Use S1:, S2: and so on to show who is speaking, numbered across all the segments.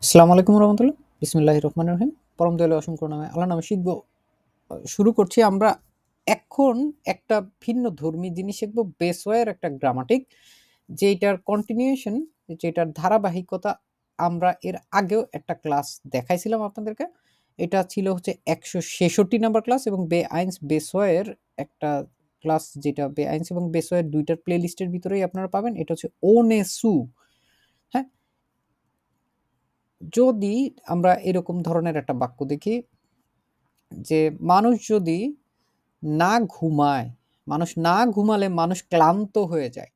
S1: আসসালামু আলাইকুম রহমতুল্লাহ। বিসমিল্লাহির রহমানির রহিম। পরম দয়ালু অসংখ্য নামে আল্লাহ নামে শিখব। শুরু করছি আমরা এখন একটা ভিন্ন ধর্মী জিনিস শিখব, বেসওয়ের একটা গ্রামাটিক, যেটার কন্টিনিউশন, যেটার ধারাবাহিকতা আমরা এর আগেও একটা ক্লাস দেখাইছিলাম আপনাদেরকে। এটা ছিল হচ্ছে 166 নাম্বার ক্লাস এবং বে আইনস বেসওয়ের একটা ক্লাস, যেটা বে আইনস এবং বেসওয়ের দুইটার প্লে লিস্টের ভিতরেই আপনারা পাবেন। এটা হচ্ছে ওনেসু। হ্যাঁ, যদি আমরা এরকম ধরনের একটা বাক্য দেখি যে মানুষ যদি না ঘুমায়, মানুষ না ঘুমালে মানুষ ক্লান্ত হয়ে যায়।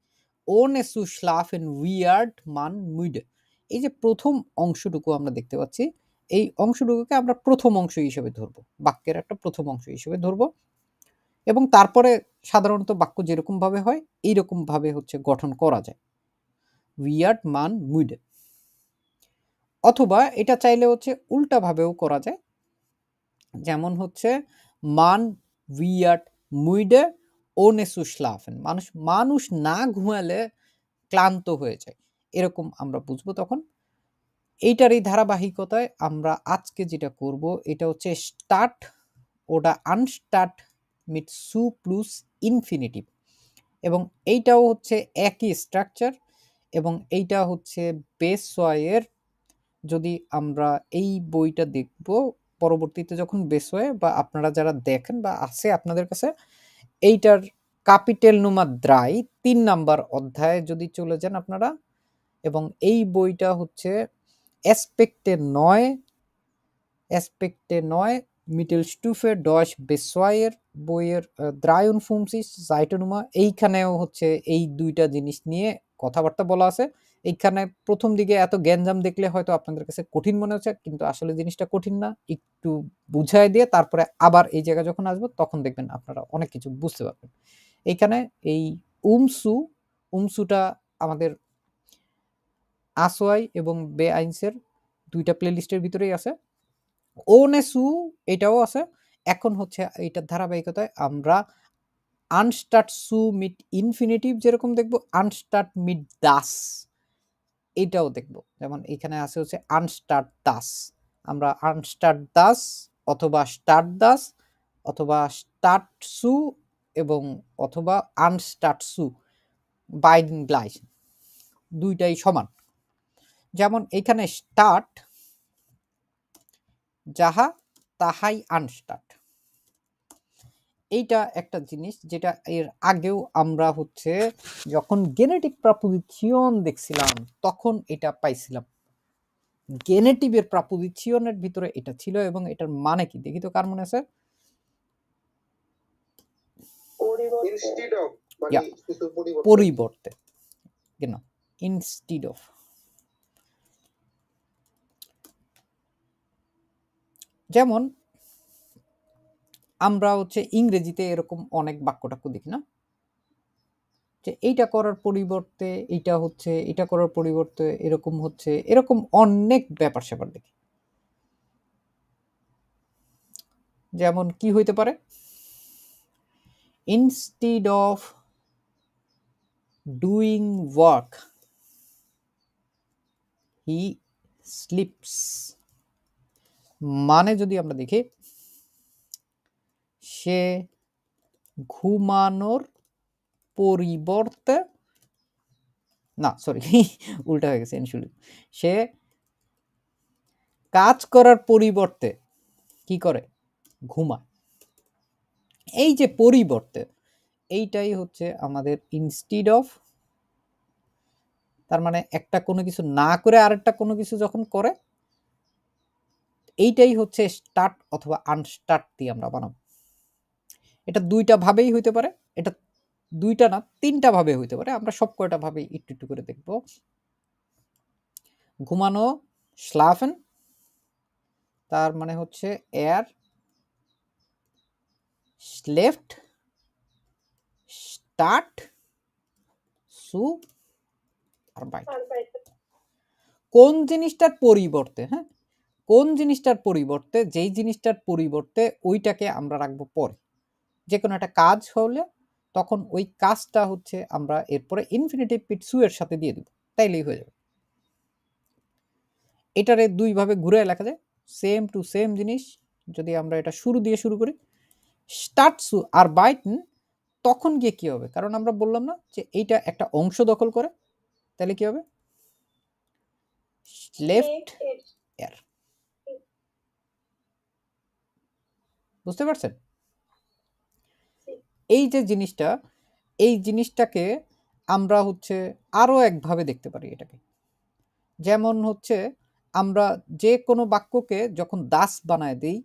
S1: ohne zu schlafen wird man müde। এই যে প্রথম অংশটুকু আমরা দেখতে পাচ্ছি, এই অংশটুকুকে আমরা প্রথম অংশ হিসেবে ধরবো, বাক্যের একটা প্রথম অংশ হিসেবে ধরবো, এবং তারপরে সাধারণত বাক্য যেরকম ভাবে হয় এইরকম ভাবে হচ্ছে গঠন করা যায়, wird man müde। অথবা এটা চাইলে হচ্ছে উল্টা ভাবেও করা যায়, যেমন হচ্ছে মান উইয়ার্ড মুইডে ohne zu schlafen। মানুষ মানুষ না ঘুমালে ক্লান্ত হয়ে যায়, এরকম আমরা বুঝবো তখন। এইটার এই ধারাবাহিকতায় আমরা আজকে যেটা করব এটা হচ্ছে স্টার্ট ওটা আনস্টার্ট মিট সু প্লুস ইনফিনিটিভ, এবং এইটাও হচ্ছে একই স্ট্রাকচার, এবং এইটা হচ্ছে বেসওয়ের। যদি আমরা এই বইটা দেখব পরবর্তীতে যখন বেসওয়ে বা আপনারা যারা দেখেন বা আছে আপনাদের কাছে, এইটার কাপিটেল নুমার দ্রাই ৩ নাম্বার অধ্যায়ে যদি চলে যান আপনারা, এবং এই বইটা হচ্ছে অ্যাসপেক্টে নয় মিটেলস্টুফে ডয়স বেসওয়ের বইয়ের 53 সাইটোনুমা। এইখানেও হচ্ছে এই দুইটা জিনিস নিয়ে কথাবার্তা বলা আছে। এইখানে প্রথম দিকে এত গ্যাঞ্জাম দেখলে হয়তো আপনাদের কাছে কঠিন মনে হচ্ছে, কিন্তু আসলে জিনিসটা কঠিন না। একটু বুঝাই দিয়ে তারপরে আবার এই জায়গায় যখন আসবো তখন দেখবেন আপনারা অনেক কিছু বুঝতে পারবেন। এইখানে এই উমসুটা আমাদের আসোয়াই এবং বে আইনসের দুইটা প্লে লিস্টের ভিতরেই আছে। ওনেসু এটাও আছে। এখন হচ্ছে এইটার ধারাবাহিকতায় আমরা আনস্টার্ট সু মিট ইনফিনিটিভ যেরকম দেখব, আনস্টার্ট মিট দাস এটাও দেখব। যেমন এখানে আছে হচ্ছে আনস্টার্ট দাস, আমরা আনস্টার্ট দাস অথবা স্টার্ট দাস অথবা স্টার্ট সু এবং অথবা আনস্টার্ট সু বাইডিং গ্লাইস দুইটাই সমান। যেমন এখানে স্টার্ট যাহা তাহাই আনস্টার্ট, এইটা একটা জিনিস যেটা এর আগেও আমরা হচ্ছে যখন গেনেটিক প্রাপোজিশন দেখছিলাম তখন এটা পাইছিলাম। গেনেটিভের প্রাপোজিশনের ভিতরে এটা ছিল, এবং এটার মানে কি দেখি তো কার মনে আছে? পরিবর্তে, ইনস্টিড অফ। যেমন আমরা হচ্ছে ইংরেজিতে এরকম অনেক বাক্য দেখি না, যে এইটা করার পরিবর্তে এইটা হচ্ছে, এটা করার পরিবর্তে এরকম হচ্ছে, এরকম অনেক ব্যাপার স্যাপার দেখি। যেমন কি হইতে পারে? Instead of doing work he slips. মানে যদি আমরা দেখি, সে ঘুমানোর পরিবর্তে, না সরি উল্টা হয়ে গেছে, সে কাজ করার পরিবর্তে কি করে? ঘুমায়। এই যে পরিবর্তে, এইটাই হচ্ছে আমাদের ইনস্টিড অফ। তার মানে একটা কোনো কিছু না করে আরেকটা কোনো কিছু যখন করে, এইটাই হচ্ছে স্টার্ট অথবা আনস্টার্ট দিয়ে আমরা বানাবো। এটা দুইটা ভাবেই হইতে পারে, এটা দুইটা না তিনটা ভাবে হইতে পারে, আমরা সব কয়টা ভাবে একটু একটু করে দেখব। ঘুমানো স্লাফেন, তার মানে হচ্ছে এয়ার স্লেফট, স্টার্ট, সু আর বাইট। কোন জিনিসটার পরিবর্তে, হ্যাঁ, কোন জিনিসটার পরিবর্তে, যেই জিনিসটার পরিবর্তে ওইটাকে আমরা রাখবো পরে। যে কোনো একটা কাজ হলে তখন ওই কাজটা হচ্ছে আমরা এরপরে ইনফিনিটিভ পিট সু এর সাথে দিয়ে দেব, তাইলেই হয়ে যাবে। এটারে দুই ভাবে ঘুরে লেখা যায়, সেম টু সেম জিনিস। যদি আমরা এটা শুরু দিয়ে শুরু করি, স্টার্ট সু আর বাইটন, তখন গিয়ে কি হবে? কারণ আমরা বললাম না যে এইটা একটা অংশ দখল করে, তাহলে কি হবে? লেফট এর। বুঝতে পারছেন? এই যে জিনিসটা, এই জিনিসটাকে আমরা হচ্ছে আরো একভাবে দেখতে পারি এটাকে। যেমন হচ্ছে আমরা যে কোনো বাক্যকে যখন দাস বানায় দিই,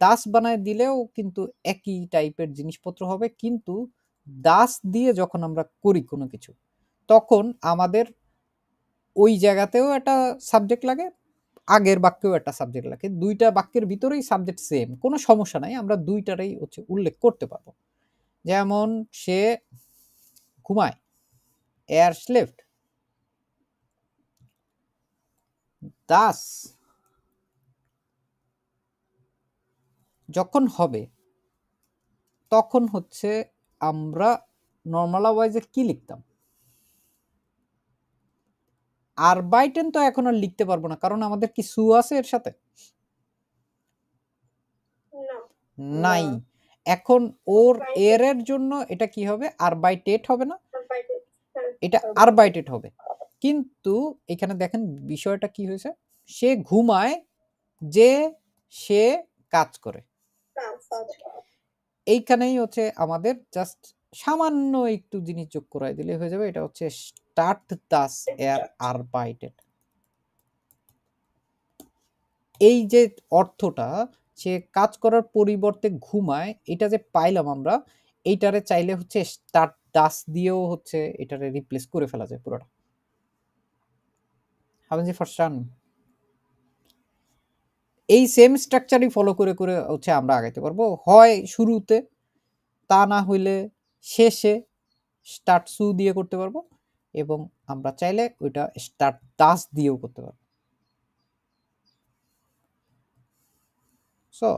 S1: দাস বানায় দিলেও কিন্তু একই টাইপের জিনিসপত্র হবে, কিন্তু দাস দিয়ে যখন আমরা করি কোনো কিছু, তখন আমাদের ওই জায়গাতেও একটা সাবজেক্ট লাগে, আগের বাক্যেও একটা সাবজেক্ট লাগে, দুইটা বাক্যের ভিতরেই সাবজেক্ট সেম, কোনো সমস্যা নাই, আমরা দুইটারই হচ্ছে উল্লেখ করতে পারবো। যেমন সে ঘুমায়, এয়ার স্লেফট, দাস যখন হবে তখন হচ্ছে আমরা নর্মালাইজে কি লিখতাম? আরবাইটেন তো এখন আর লিখতে পারবো না, কারণ আমাদের কি সু আছে এর সাথে? নাই। এখন ওর এর জন্য এটা কি হবে? আরবাইটেট হবে না, এটা আরবাইটেট হবে। কিন্তু এখানে দেখেন বিষয়টা কি হয়েছে, সে ঘুমায়, যে সে কাজ করে। এইখানেই হচ্ছে আমাদের জাস্ট সামান্য একটু জিনিস যোগ করাই দিলে হয়ে যাবে, এটা হচ্ছে স্টার্ট দাস এর আরবাইটেট। এই যে অর্থটা, সে কাজ করার পরিবর্তে ঘুমায়, এটা যে পাইলাম আমরা, এইটারে চাইলে হচ্ছে স্টার্ট দাস দিয়েও হচ্ছে এটারে রিপ্লেস করে ফেলা যায় পুরোটা। হাবেন জি ফারস্টান? এই সেম স্ট্রাকচারই ফলো করে করে হচ্ছে আমরা আগাইতে পারবো, হয় শুরুতে, তা না হইলে শেষে স্টার্ট সু দিয়ে করতে পারবো, এবং আমরা চাইলে ওইটা স্টার্ট দাস দিয়েও করতে পারবো। সো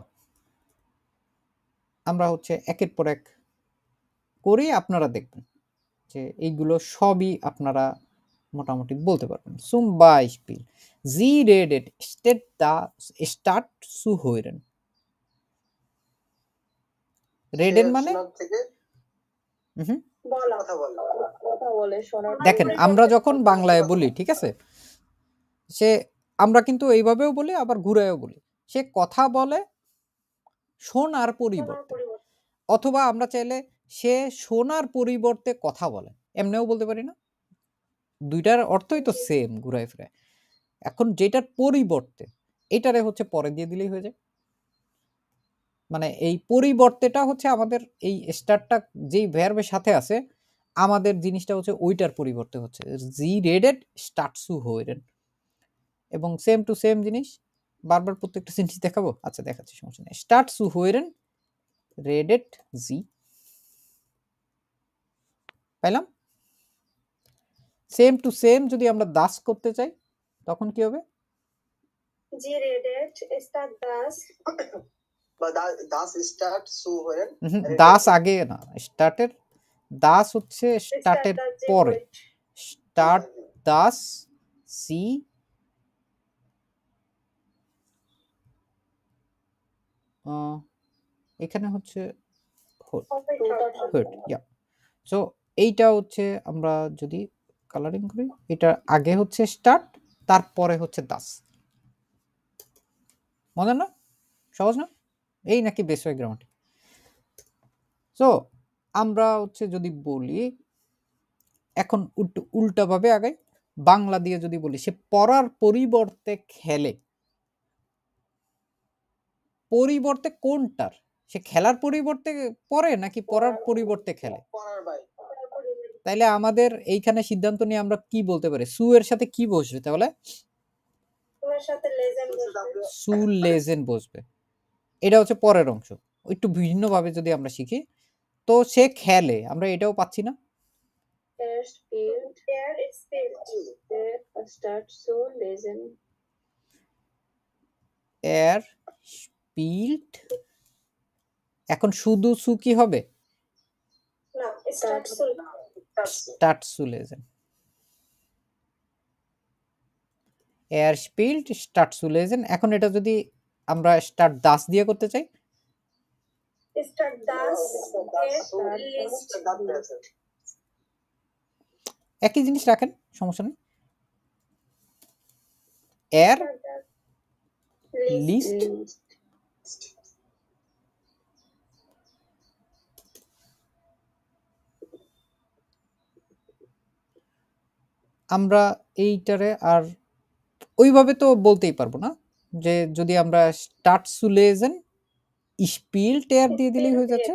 S1: আমরা হচ্ছে একের পর এক করে আপনারা দেখবেন যে এইগুলো সবই আপনারা মোটামুটি বলতে পারবেন। Zum Beispiel, Sie redet statt zu hören. Reden মানে দেখেন আমরা যখন বাংলায় বলি, ঠিক আছে, সে আমরা কিন্তু এইভাবেও বলি, আবার ঘুরাইও বলি। সে কথা বলে শোনার পরিবর্তে, অথবা আমরা চাইলে সে শোনার পরিবর্তে কথা বলে, এমনিও বলতে পারি না? দুইটার অর্থই তো সেম ঘুরায় ফিরায়। এখন যেটার পরিবর্তে, এটারে হচ্ছে পরে দিয়ে দিলেই হয়ে যায়। মানে এই পরিবর্তেটা হচ্ছে আমাদের এই স্টারটা যেই ভার্বের সাথে আছে, আমাদের জিনিসটা হচ্ছে ওইটার পরিবর্তে হচ্ছে জি রেডেড স্টার্ট টু হইরেন, এবং সেম টু সেম জিনিস। বারবার প্রত্যেকটা জিনিস দেখাবো? আচ্ছা দেখাচ্ছি, সমস্যা নেই। স্টার্ট টু হইরেন রেডেড জি, পাইলাম? সেম টু সেম যদি আমরা দাস করতে চাই তখন কি হবে?
S2: জি রেডেড স্টার্ট দাস, বা দাস স্টার্ট সু হইরেন,
S1: দাস আগে না, স্টার্টের দাস হচ্ছে স্টার্টের পরে। স্টার্ট দাস সি, এখানে হচ্ছে সো এইটা হচ্ছে আমরা যদি কালারিং করি, এটা আগে হচ্ছে স্টার্ট, তারপরে হচ্ছে দাস। মজা না? সহজ না? এই নাকি বেসিক গ্রামাটিক। সো আমরা হচ্ছে যদি বলি, এখন উল্টা ভাবে আগাই, বাংলা দিয়ে যদি বলি সে পড়ার পরিবর্তে খেলে, পরিবর্তে কোনটার? সে খেলার পরিবর্তে পড়ে নাকি পড়ার পরিবর্তে খেলে? তাইলে আমাদের এইখানে সিদ্ধান্ত নিয়ে আমরা কি বলতে পারি? সু এর সাথে কি বসবে তাহলে? সু লেজেন বসবে। এটা হচ্ছে পরের অংশ। একটু ভিন্ন ভাবে যদি আমরা শিখি, তো সে খেলে, আমরা এটাও পাচ্ছি না? এর স্পিল্ট, এখন শুধু সু কি হবে? স্টার্ট সু লেজেন। Er spielt statt zu lesen। এখন এটা যদি আমরা statt das দিয়ে করতে চাই,
S2: Statt das lest
S1: একই জিনিস রাখেন, সমস্যা নেই। Er liest আমরা এইটারে আর ওইভাবে তো বলতেই পারবো না, যে যদি আমরা statt zu lesen spielt er দিয়ে দিলেই হয়ে যাচ্ছে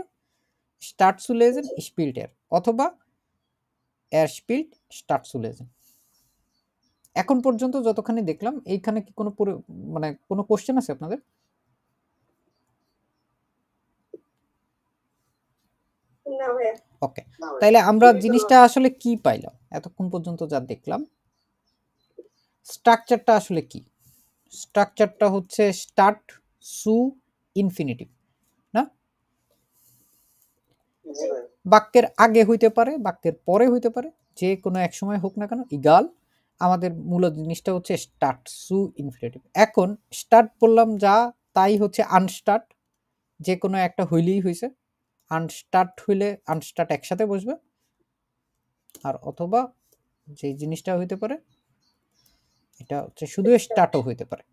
S1: statt zu lesen spielt er, অথবা er spielt statt zu lesen। এখন পর্যন্ত যতখানি দেখলাম, এইখানে কি কোনো মানে কোনো কোশ্চেন আছে আপনাদের?
S2: না ভাইয়া।
S1: ওকে, তাইলে আমরা জিনিসটা আসলে কি পাইলাম এতক্ষণ পর্যন্ত যা দেখলাম? স্ট্রাকচারটা আসলে কি? স্ট্রাকচারটা হচ্ছে স্টার্ট সু ইনফিনিটিভ, না? বাক্যের আগে হইতে পারে, বাক্যের পরে হইতে পারে, যে কোনো এক সময় হোক না কেন, ইগাল। আমাদের মূল জিনিসটা হচ্ছে স্টার্ট সু ইনফিনিটিভ। এখন স্টার্ট বললাম যা তাই হচ্ছে আনস্টার্ট, যে কোনো একটা হইলেই হয়েছে। আনস্টার্ট হইলে আনস্টার্ট একসাথে বসবে, আর অথবা যে জিনিসটা হইতে পারে এটা হচ্ছে শুধু স্টার্টও হইতে পারে।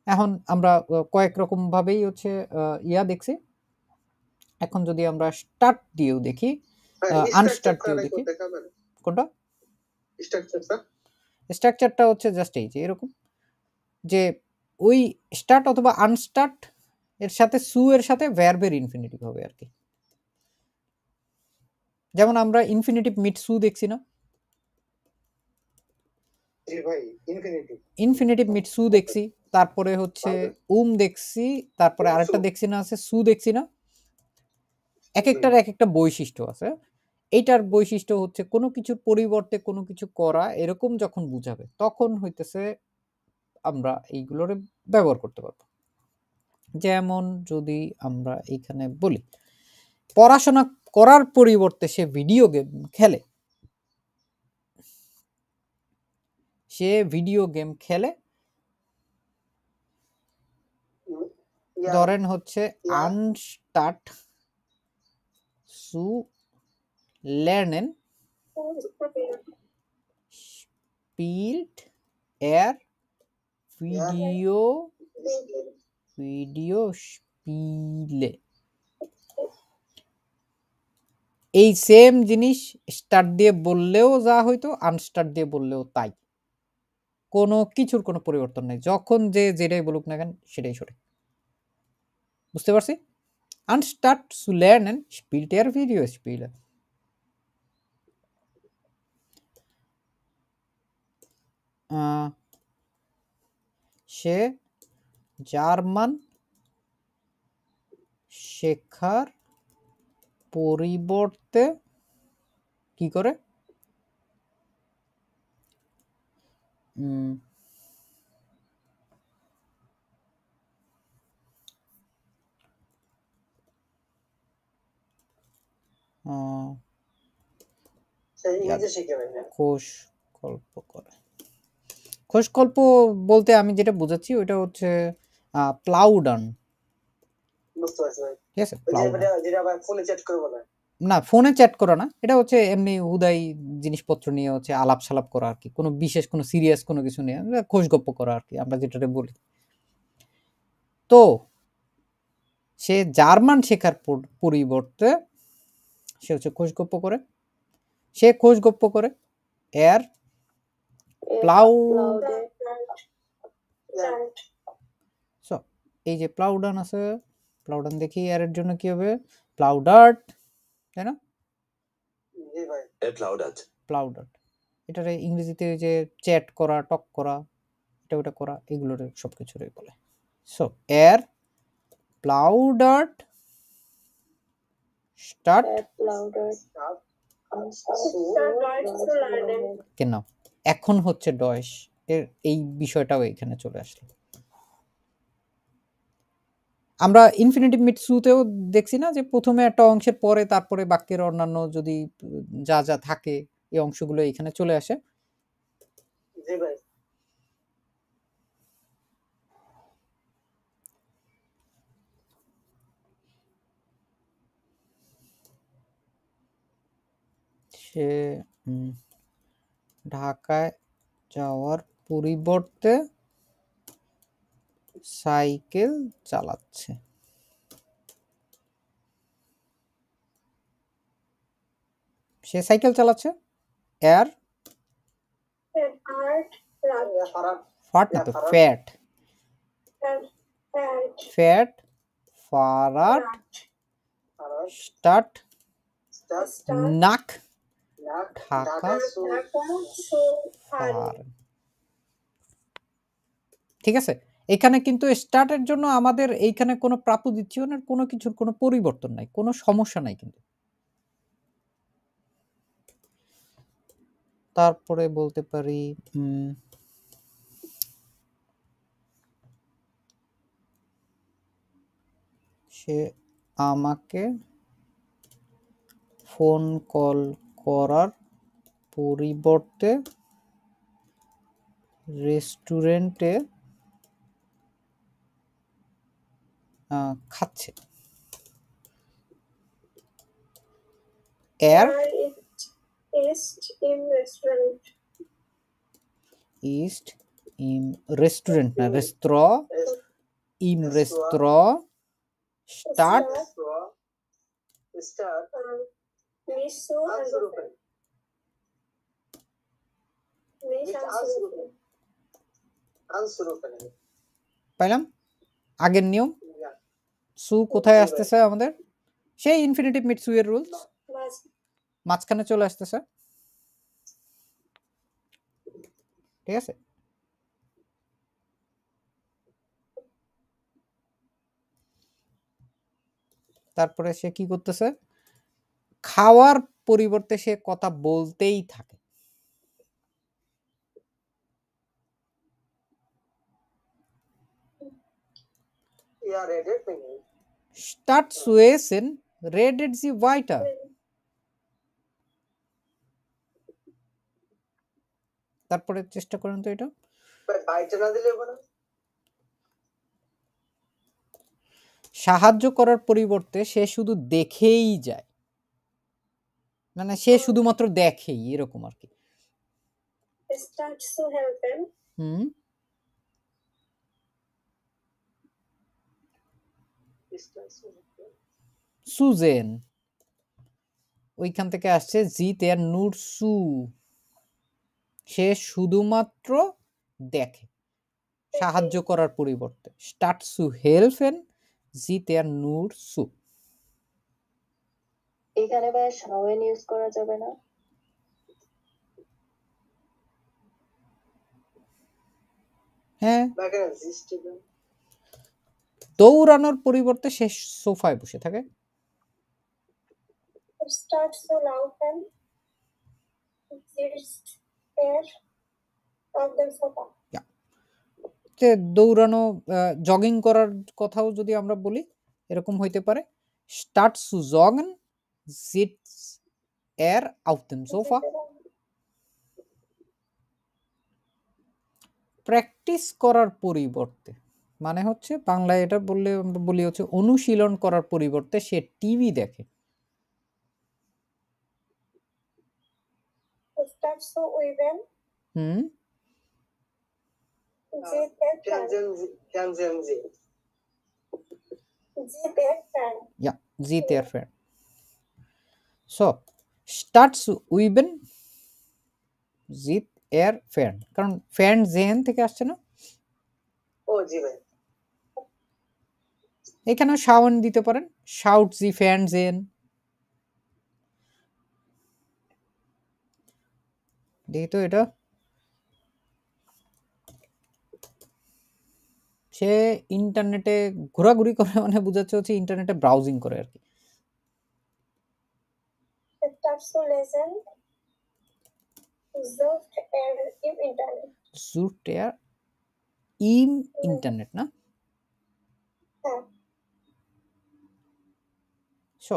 S1: এখন আমরা কয়েক রকম ভাবেই হচ্ছে ইয়া দেখছি। এখন যদি আমরা স্টার্ট দিয়েও দেখি, আনস্টার্ট দিয়েও দেখি, কোনটা স্ট্রাকচারটা হচ্ছে জাস্ট এই যে এরকম, যে ওই স্টার্ট অথবা আনস্টার্ট এর সাথে সু এর সাথে ভার্বের ইনফিনিটিভ হবে আর কি। যেমন আমরা ইনফিনিটিভ মিট সু দেখছি না, ইনফিনিটিভ মিট সু দেখছি, তারপরে হচ্ছে দেখছি, তারপরে আরেকটা দেখছি না আছে সু দেখছি না। এক একটার এক একটা বৈশিষ্ট্য আছে। এইটার বৈশিষ্ট্য হচ্ছে কোনো কিছুর পরিবর্তে কোনো কিছু করা, এরকম যখন বুঝাবে তখন হইতেছে আমরা এইগুলোর ব্যবহার করতে পারবো। যেমন যদি আমরা এইখানে বলি পড়াশোনা করার পরিবর্তে সে ভিডিও গেম খেলে, সে ভিডিও গেম খেলে, ধরেন হচ্ছে আনস্টার্ট সু lernen spielt er Videospiele। এই সেম জিনিস স্টার্ট দিয়ে বললেও যা হইতো, আনস্টার্ট দিয়ে বললেও তাই, কোনো কিছুর কোনো পরিবর্তন নেই। যখন যে যেটাই বলুক না কেন সেটাই সঠিক। বুঝতে পারছি? আনস্টার্ট zu lernen spielt er Videospiele। সে জার্মান শেখার পরিবর্তে কি করে? খোশ গল্প করে। খোশ গল্প বলতে আমি যেটা বুঝাচ্ছি ওইটা হচ্ছে প্লাউডান। ঠিক আছে, না ফোনে চ্যাট করা না, এটা হচ্ছে এমনি হুদাই জিনিসপত্র নিয়ে হচ্ছে আলাপ সালাপ করা আর কি, কোনো বিশেষ কোনো সিরিয়াস কোনো কিছু নিয়ে খোশ গপ্প করা আর কি, আমরা যেটা বলি। তো সে জার্মান শেখার পরিবর্তে সে হচ্ছে খোশ গপ্প করে, সে খোশ গপ্প করে এর এই যে প্লাউডান আছে, প্লাউডান দেখি এর জন্য কি হবে? প্লাউডার্ট, তাই না? প্লাউডার্ট এটারে ইংরেজিতে যে চ্যাট করা, টক করা, এটা ওটা করা, এগুলোর সবকিছুরই বলে। সো এর প্লাউডার্ট স্টার্ট কেন এখন হচ্ছে ডয়েশ এর এই বিষয়টাও এখানে চলে আসলো। আমরা ইনফিনিটিভ মিট সুতেও দেখছি না যে প্রথমে একটা অংশের পরে তারপরে বাক্যের অন্যান্য যদি যা যা থাকে এই অংশগুলো এখানে চলে আসে। সে ঢাকায় যাওয়ার পরিবর্তে সাইকেল চালাচ্ছে। সে সাইকেল চালাচ্ছে। এর ফাট না তো ফ্যাট। ফ্যাট ফারাট স্টার্ট নাক ঢাকা ফার। ঠিক আছে, এখানে কিন্তু স্টার্টের জন্য আমাদের এইখানে কোনো প্রাপোজিশনের কোনো কিছুর কোনো পরিবর্তন নাই, কোনো সমস্যা নাই কিন্তু। তারপরে বলতে পারি সে আমাকে ফোন কল করার পরিবর্তে রেস্টুরেন্টে খাচ্ছে। এর ইস্ট ইম রেস্টুরেন্ট না রেস্ত্র ইম রেস্ত্র স্টার্ট পাইলাম আগের নিয়ম। সু কোথায় আসতেছে আমাদের? সেই ইনফিনিটিভ মিটসু এর রুলস মাঝখানে চলে আসতেছে। ঠিক আছে, তারপরে সে কি করতেছে? খাওয়ার পরিবর্তে সে কথা বলতেই থাকে। Statt zu essen redet sie weiter. তারপরে চেষ্টা করেন তো এটা। সাহায্য করার পরিবর্তে সে শুধু দেখেই যায়, মানে সে শুধুমাত্র দেখেই, এরকম আর কি। সুজেন ওইখান থেকে আসছে জি তের নূর সু, সে শুধুমাত্র দেখে সাহায্য করার পরিবর্তে। স্টার্ট সু হেল্পেন জি তের নূর সু।
S2: এখানে ভাই শাওয়েন ইউজ করা যাবে না?
S1: হ্যাঁ, দৌড়ানোর পরিবর্তে সে সোফায় বসে থাকে। দৌড়ানো জগিং করার কথাও যদি আমরা বলি এরকম হইতে পারে। Start zu joggen sitzt er auf dem Sofa. Practice করার পরিবর্তে মানে হচ্ছে বাংলায় এটা বললে আমরা বলি হচ্ছে অনুশীলন করার পরিবর্তে সে টিভি দেখে। Ja, sieht er fern. So, statt zu üben, sieht er fern. কারণ ফ্যান জেন থেকে আসছে না?
S3: ও জি ভাই।
S1: এখানেও শাওন দিতে পারেন, শাউট জি ফ্যান জেন। দেখি তো এটা। সে ইন্টারনেটে ঘোরাঘুরি করে, মানে বোঝাচ্ছে হচ্ছে ইন্টারনেটে ব্রাউজিং করে আর কি। sucht er im ইন্টারনেট না? সো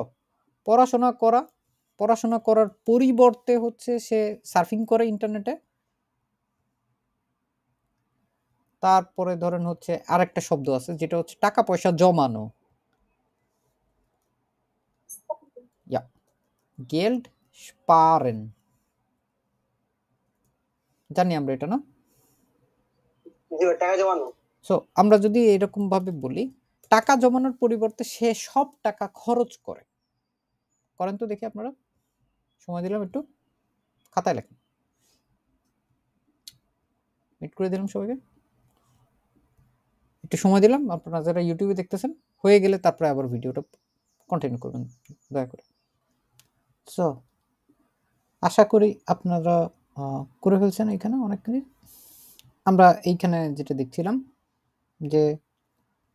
S1: পড়াশোনা করার পরিবর্তে হচ্ছে সে সার্ফিং করে ইন্টারনেটে। তারপরে ধরেন হচ্ছে আরেকটা শব্দ আছে যেটা হচ্ছে টাকা পয়সা জমানো। Ja, Geld স্পারেন, জানি আমরা এটা না?
S3: জি ভাই, টাকা জমানো।
S1: সো আমরা যদি এরকম ভাবে বলি, টাকা জমানোর পরিবর্তে সে সব টাকা খরচ করে। করেন তো দেখি আপনারা। সময় দিলাম একটু, খাতায় লেখেন। মিট করে দিলাম সবাইকে। একটু সময় দিলাম, আপনারা যারা ইউটিউবে দেখতেছেন হয়ে গেলে তারপরে আবার ভিডিওটা কন্টিনিউ করবেন দয়া করে। সো আশা করি আপনারা করে ফেলছেন এখানে অনেকখানি। আমরা এইখানে যেটা দেখছিলাম যে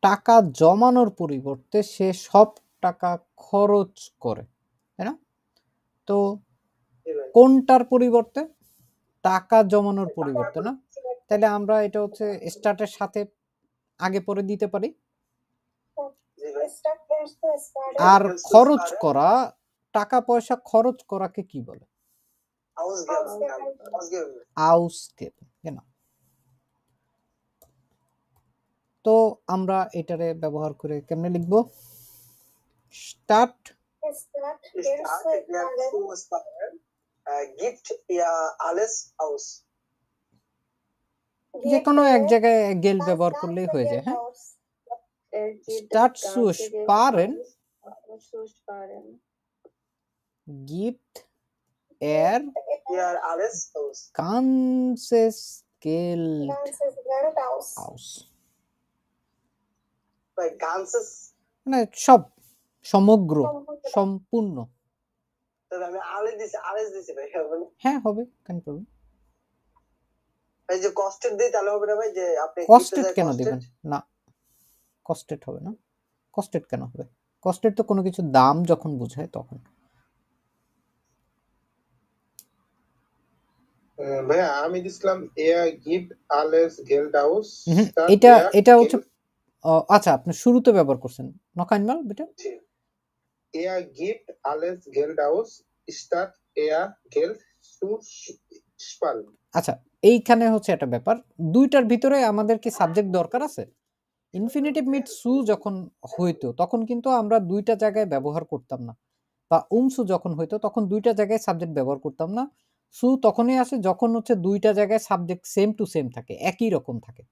S1: টাকা জমানোর পরিবর্তে সে সব টাকা খরচ করে, তাই না? তো
S3: জি ভাই।
S1: কোনটার পরিবর্তে? টাকা জমানোর পরিবর্তে না? তাহলে আমরা এটা হচ্ছে স্টার্টের সাথে আগে পরে দিতে পারি।
S3: জি ভাই।
S1: আর খরচ করা, টাকা পয়সা খরচ করাকে কি বলে? Ausgeben, genau. তো আমরা এটারে ব্যবহার করে কেমনে লিখবো? Start
S3: Gibt ihr alles aus?
S1: যে কোনো এক জায়গায় গেল ব্যবহার করলেই হয়ে যায়, হ্যাঁ? Statt zu sparen gibt er
S3: Ihr alles aus.
S1: ganzes Geld aus.
S3: Bei ganzes,
S1: মানে সব, সমগ্র, সম্পূর্ণ।
S3: তবে আমি alles দিছি ভাই, হবে না?
S1: হ্যাঁ হবে, কেন প্রবলেম?
S3: ভাই যে কস্টেড দিই তাহলে হবে না ভাই, যে আপনি
S1: কস্টেড কেন দিবেন? না, কস্টেড হবে না। কস্টেড কেন হবে? কস্টেড তো কোনো কিছু দাম যখন বোঝায় তখন।
S4: ভাইয়া আমি দিছিলাম er gibt alles Geld aus statt
S1: এটা
S4: er
S1: এটা হচ্ছে
S4: Geld-
S1: আচ্ছা আপনি শুরুতে ব্যবহার করছেন নকাইনমাল বেটা।
S4: er gibt alles Geld aus statt er Geld zu sparen.
S1: আচ্ছা এইখানে হচ্ছে একটা ব্যাপার, দুইটার ভিতরে আমাদের কি সাবজেক্ট দরকার আছে? ইনফিনিটিভ মিট সু যখন হইতো তখন কিন্তু আমরা দুইটা জায়গায় ব্যবহার করতাম না, বা উমসু যখন হইতো তখন দুইটা জায়গায় সাবজেক্ট ব্যবহার করতাম না। সু তখনই আসে যখন হচ্ছে দুইটা জায়গায় সাবজেক্ট সেম টু সেম থাকে, একই রকম থাকে।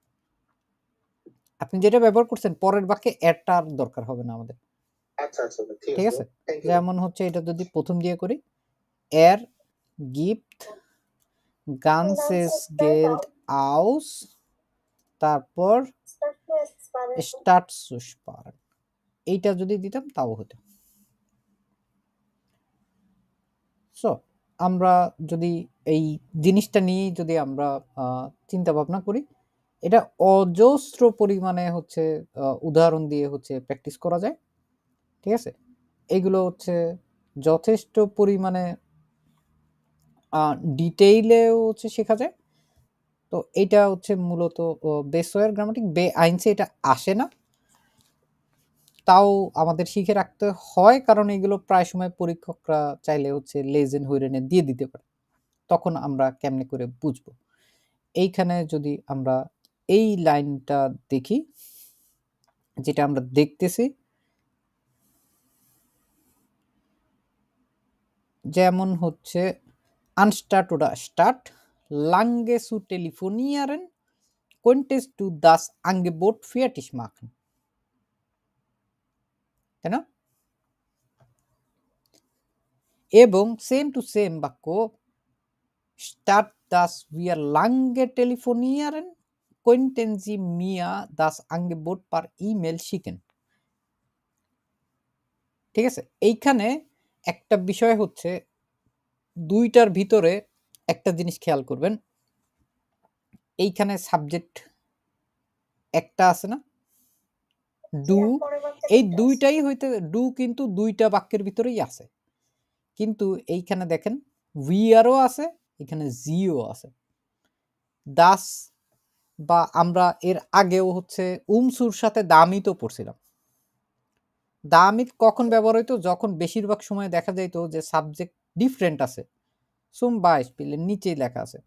S1: আপনি যেটা ব্যবহার করছেন পরের বাক্যে এরটা আর দরকার হবে না আমাদের,
S4: আচ্ছা আচ্ছা
S1: ঠিক আছে?
S4: Thank you.
S1: যেমন হচ্ছে এটা যদি প্রথম দিয়ে করি, এর গিফট ganzes Geld aus, তারপর statt zu sparen, এইটা যদি দিতাম তাও হতো। সো আমরা যদি এই জিনিসটা নিয়ে যদি আমরা চিন্তা ভাবনা করি, এটা অজস্র পরিমাণে হচ্ছে উদাহরণ দিয়ে হচ্ছে প্র্যাকটিস করা যায়, ঠিক আছে? এগুলো হচ্ছে যথেষ্ট পরিমাণে ডিটেইলেও হচ্ছে শেখা যায়। তো এটা হচ্ছে মূলত বেসওয়ার গ্রামাটিক, বে আইনসে এটা আসে না, তাও আমাদের শিখে রাখতে হয়, কারণ এগুলো প্রায় সময় পরীক্ষকরা চাইলে হচ্ছে লেজেন্ড হইরেনে দিয়ে দিতে পারে, তখন আমরা কেমনে করে বুঝবো। এইখানে যদি আমরা এই লাইনটা দেখি, যেটা আমরা দেখতেছি, যেমন হচ্ছে anstatt oder statt lange zu telefonieren könntest du das Angebot fertig machen, তাই না? এবং সেম টু সেম বাক্য statt dass wir lange telefonieren könnten Sie mir das Angebot per E-Mail schicken, ঠিক আছে? এইখানে একটা বিষয় হচ্ছে দুইটার ভিতরে একটা জিনিস খেয়াল করবেন, এইখানে সাবজেক্ট একটা আছে না, ডু, এই দুইটাই হইতে ডু কিন্তু দুইটা বাক্যের ভিতরেই আছে, কিন্তু এইখানে দেখেন উইয়ারও আছে, এখানে জিও আছে। দাস বা আমরা এর আগেও হচ্ছে উমসুর সাথে দামিত পড়ছিলাম। দামিত কখন ব্যবহার হইতো? যখন বেশিরভাগ সময় দেখা যাইতো যে সাবজেক্ট ডিফারেন্ট আছে, সুম বাইসপিলের নিচেই লেখা আছে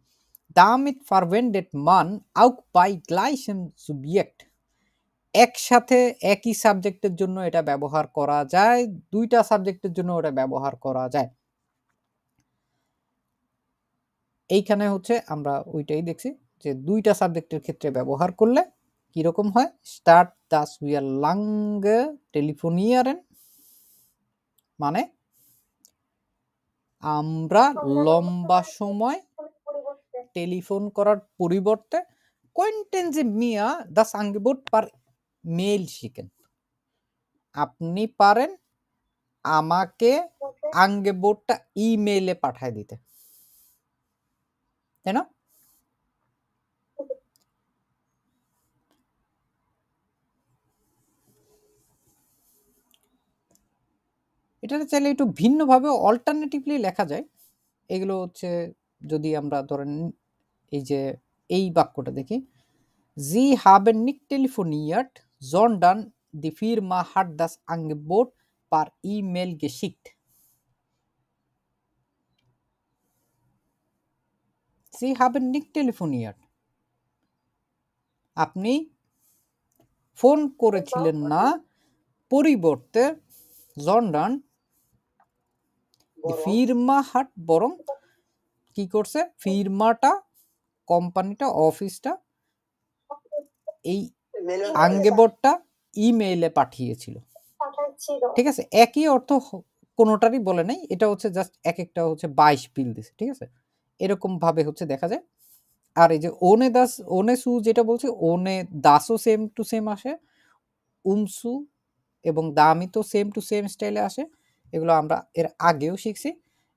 S1: damit verwendet man auch bei gleichem Subjekt, একসাথে একই সাবজেক্টের জন্য এটা ব্যবহার করা যায়, দুইটা সাবজেক্টের জন্য এটা ব্যবহার করা যায়। এইখানে হচ্ছে আমরা ওইটাই দেখছি যে দুইটা সাবজেক্টের ক্ষেত্রে ব্যবহার করলে কিরকম হয়। স্টার্ট দাস উইয়ার লাঙ্গে টেলিফোনিয়ারেন মানে আমরা লম্বা সময় টেলিফোন করার পরিবর্তে könnten Sie mir das Angebot per Mail schicken? আপনি পারেন আমাকে আঙ্গেবোটটা ইমেইলে পাঠায় দিতে, তাই না? এটা চাইলে একটু ভিন্নভাবে অল্টারনেটিভলি লেখা যায়। এগুলো হচ্ছে যদি আমরা ধরেন এই যে এই বাক্যটা দেখি, Sie haben nicht telefoniert, sondern die Firma hat das Angebot per E-Mail geschickt. Sie haben nicht telefoniert. আপনি ফোন করেছিলেন না, পরিবর্তে sondern die Firma hat বরং কি করছে, ফিরমাটা কোম্পানিটা অফিসটা এই আঙ্গেবোটটা ইমেইলে পাঠিয়েছিল। ঠিক আছে, একই অর্থ কোনোটারই বলে নাই, এটা হচ্ছে জাস্ট এক একটা হচ্ছে 22 বিল দিছে। ঠিক আছে, এরকম ভাবে হচ্ছে দেখা যায়। আর এই যে ওনে দাস ওনে সু যেটা বলছে, ওনে দাসও সেম টু সেম আসে, উমসু এবং দামি তো সেম টু সেম স্টাইলে আসে। এগুলো আমরা এর আগেও শিখছি।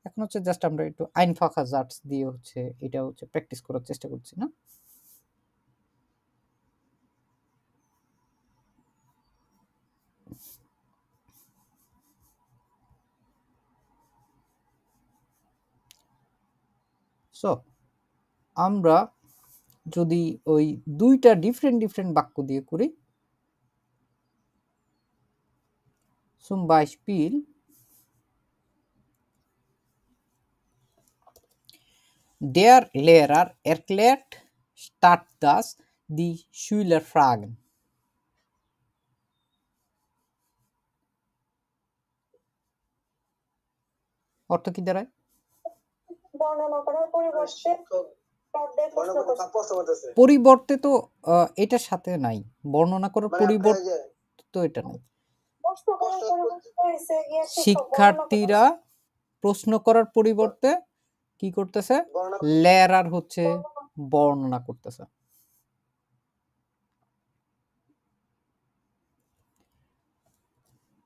S1: এখন হচ্ছে জাস্ট আমরা একটু আইনফাখা জাটস দিয়ে হচ্ছে এটা হচ্ছে প্র্যাকটিস করার চেষ্টা করছি না। সো আমরা যদি ওই দুইটা ডিফারেন্ট বাক্য দিয়ে করি, zum Beispiel der Lehrer erklärt statt das die Schüler fragen. অর্থ কি দাঁড়ায়?
S2: বর্ণনা করার পরিবর্তে
S1: পরিবর্তে তো এটার সাথে নাই, বর্ণনা করার পরিবর্তে তো এটা নাই। শিক্ষার্থীরা প্রশ্ন করার পরিবর্তে কি করতেছে, লেরার হচ্ছে বর্ণনা করতেছে।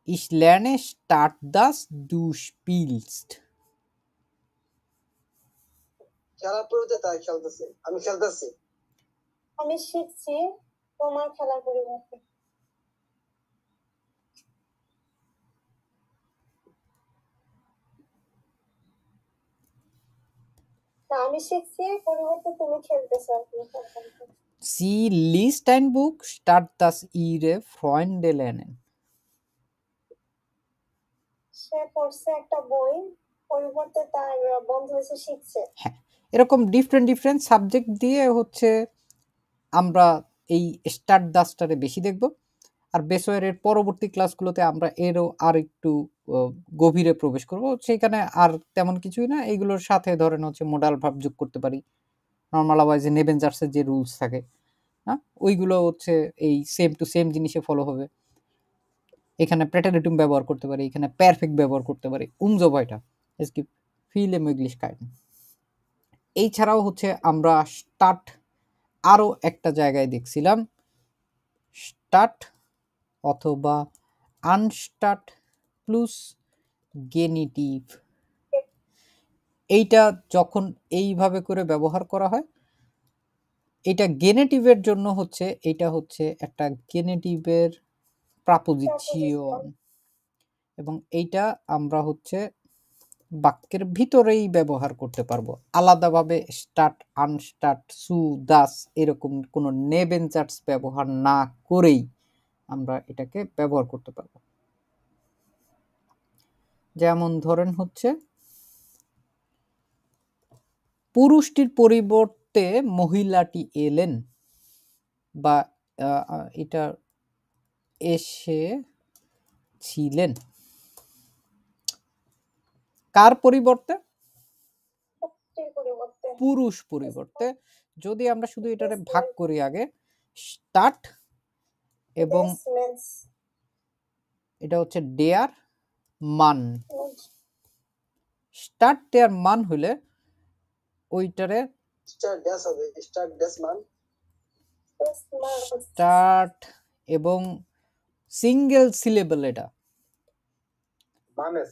S1: Ich lerne statt das du spielst.
S3: খেলার পরিবর্তে তাই খেলতেছে, আমি খেলতেছি।
S2: আমি শিখছি তোমার খেলার পরিবর্তে। আমি শিখছি পরিবর্তে তুমি খেলতেছো।
S1: Sie liest ein Buch statt dass ihre Freunde lernen.
S2: সে পড়ছে একটা বই, পরিবর্তে তার বন্ধু এসে শিখছে।
S1: হ্যাঁ, এরকম ডিফারেন্ট সাবজেক্ট দিয়ে হচ্ছে আমরা এই স্টার্ট দাসটারে বেশি দেখব। আর বেসওয়ারের পরবর্তী ক্লাসগুলোতে আমরা এরও আর একটু গভীরে প্রবেশ করব। সেখানে আর তেমন কিছুই না, এইগুলোর সাথে ধরেন হচ্ছে মোডাল ভার্ব যোগ করতে পারি, নর্মালাইজে নেবেনজার্সের যে রুলস থাকে না, ওইগুলো হচ্ছে এই সেম টু সেম জিনিসে ফলো হবে। এখানে প্রেটারিটুম ব্যবহার করতে পারি, এখানে পারফেক্ট ব্যবহার করতে পারি, উমজোভাইটা es gibt viele Möglichkeiten। এই ছাড়াও হচ্ছে আমরা স্টার্ট আরও একটা জায়গায় দেখছিলাম, স্টার্ট অথবা আনস্টার্ট প্লাস গেনিটিভ। এইটা যখন এইভাবে করে ব্যবহার করা হয়, এটা গেনেটিভের জন্য হচ্ছে, এটা হচ্ছে একটা গেনেটিভের প্রাপোজিশন, এবং এইটা আমরা হচ্ছে বাক্যের ভিতরেই ব্যবহার করতে পারবো, আলাদাভাবে স্টার্ট আনস্টার্ট সু দাস এরকম কোনো নেবেনজার্স ব্যবহার না করেই আমরা এটাকে ব্যবহার করতে পারবো। যেমন ধরেন হচ্ছে পুরুষটির পরিবর্তে মহিলাটি এলেন, বা এটা এসেছিলেন। কার পরিবর্তে?
S2: টির পরিবর্তে
S1: পুরুষ পরিবর্তে যদি আমরা শুধু এটারে
S2: Yes,
S1: ভাগ
S2: ma'am.
S1: করি আগে স্টার্ট এবং
S2: This means
S1: এটা হচ্ছে ডেয়ার মান। স্টার্ট ডেয়ার মান হইলে ওইটারে
S3: স্টার ড্যাশ হবে, স্টার ড্যাশ মান।
S2: this month.
S1: স্টার্ট এবং সিঙ্গেল সিলেবল এটা
S4: Manes.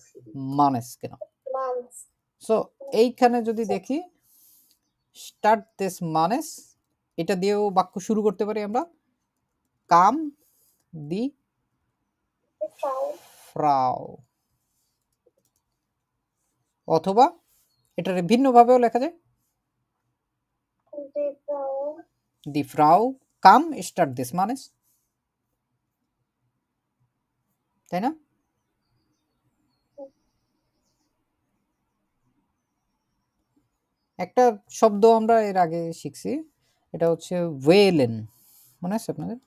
S1: মানেস কেন।
S2: Months.
S1: সো এইখানে যদি দেখি স্টার্ট দিস মানেস, এটা দিয়েও বাক্য শুরু করতে পারি আমরা। কাম দি
S2: Frau.
S1: ফ্রাউ, অথবা এটারে ভিন্নভাবেও লেখা যায়
S2: Die Frau.
S1: দি ফ্রাউ কাম স্টার্ট দিস মানেস, তাই না? একটা শব্দ আমরা এর আগে শিখছি, এটা হচ্ছে ওয়েলেন, মনে আছে আপনাদের?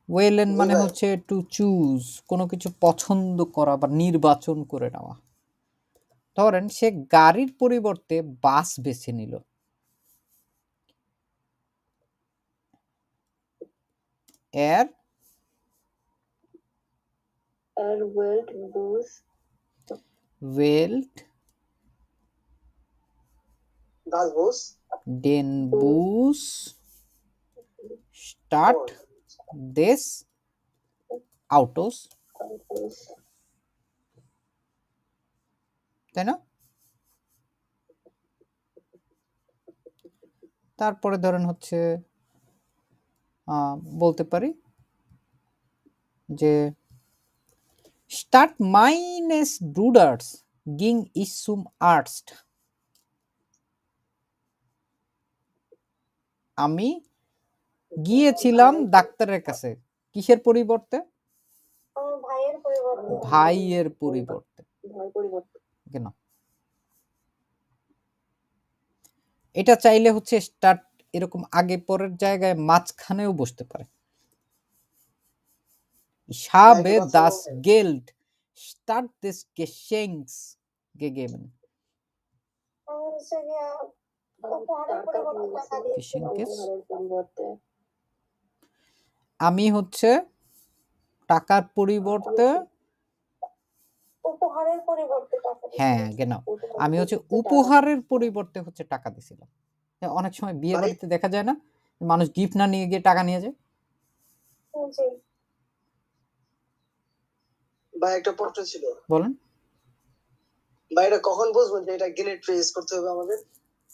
S1: ওয়েলেন মানে হচ্ছে টু চুজ, কোনো কিছু পছন্দ করা বা নির্বাচন করে নেওয়া। ধরেন সে গাড়ির পরিবর্তে বাস বেছে নিল। এর
S2: Wählt Bus.
S1: ওয়েল্ট
S3: দাস বোস।
S1: ডেন বুস স্টার্ট দেশ আউটোস, তাই না? তারপরে ধরেন হচ্ছে বলতে পারি যে স্টার্ট মাইনেস ব্রুডার্স গিং ইসুম আর্টস্ট, আমি গিয়েছিলাম ডাক্তারের কাছে কিসের পরিবর্তে?
S2: আমার ভাইয়ের পরিবর্তে।
S1: ভাইয়ের পরিবর্তে।
S2: ভাই পরিবর্তে।
S1: কেন? এটা চাইলে হচ্ছে স্টার্ট এরকম আগে পরের জায়গায় মাঝখানেও বসতে পারে। Ich habe das Geld statt des Geschenks gegeben.
S2: আমার হচ্ছে গিয়া উপহারের পরিবর্তে টাকা দিয়েছিলাম।
S1: Geschenkes?
S2: উপহারের পরিবর্তে।
S1: আমি হচ্ছে টাকার পরিবর্তে
S2: উপহারের পরিবর্তে টাকা
S1: হ্যাঁ
S2: দিয়েছিলাম।
S1: কেন আমি হচ্ছে উপহারের পরিবর্তে হচ্ছে টাকা দিছিলাম। অনেক সময় বিয়ে বাড়িতে দেখা যায় না, মানুষ গিফট না নিয়ে গিয়ে টাকা নিয়ে যায়।
S2: জি।
S3: ভাই একটা প্রশ্ন ছিল,
S1: বলেন।
S3: ভাই এটা কখন বুঝবো যে এটা গেনেট ফ্রেজ করতে হবে আমাদের?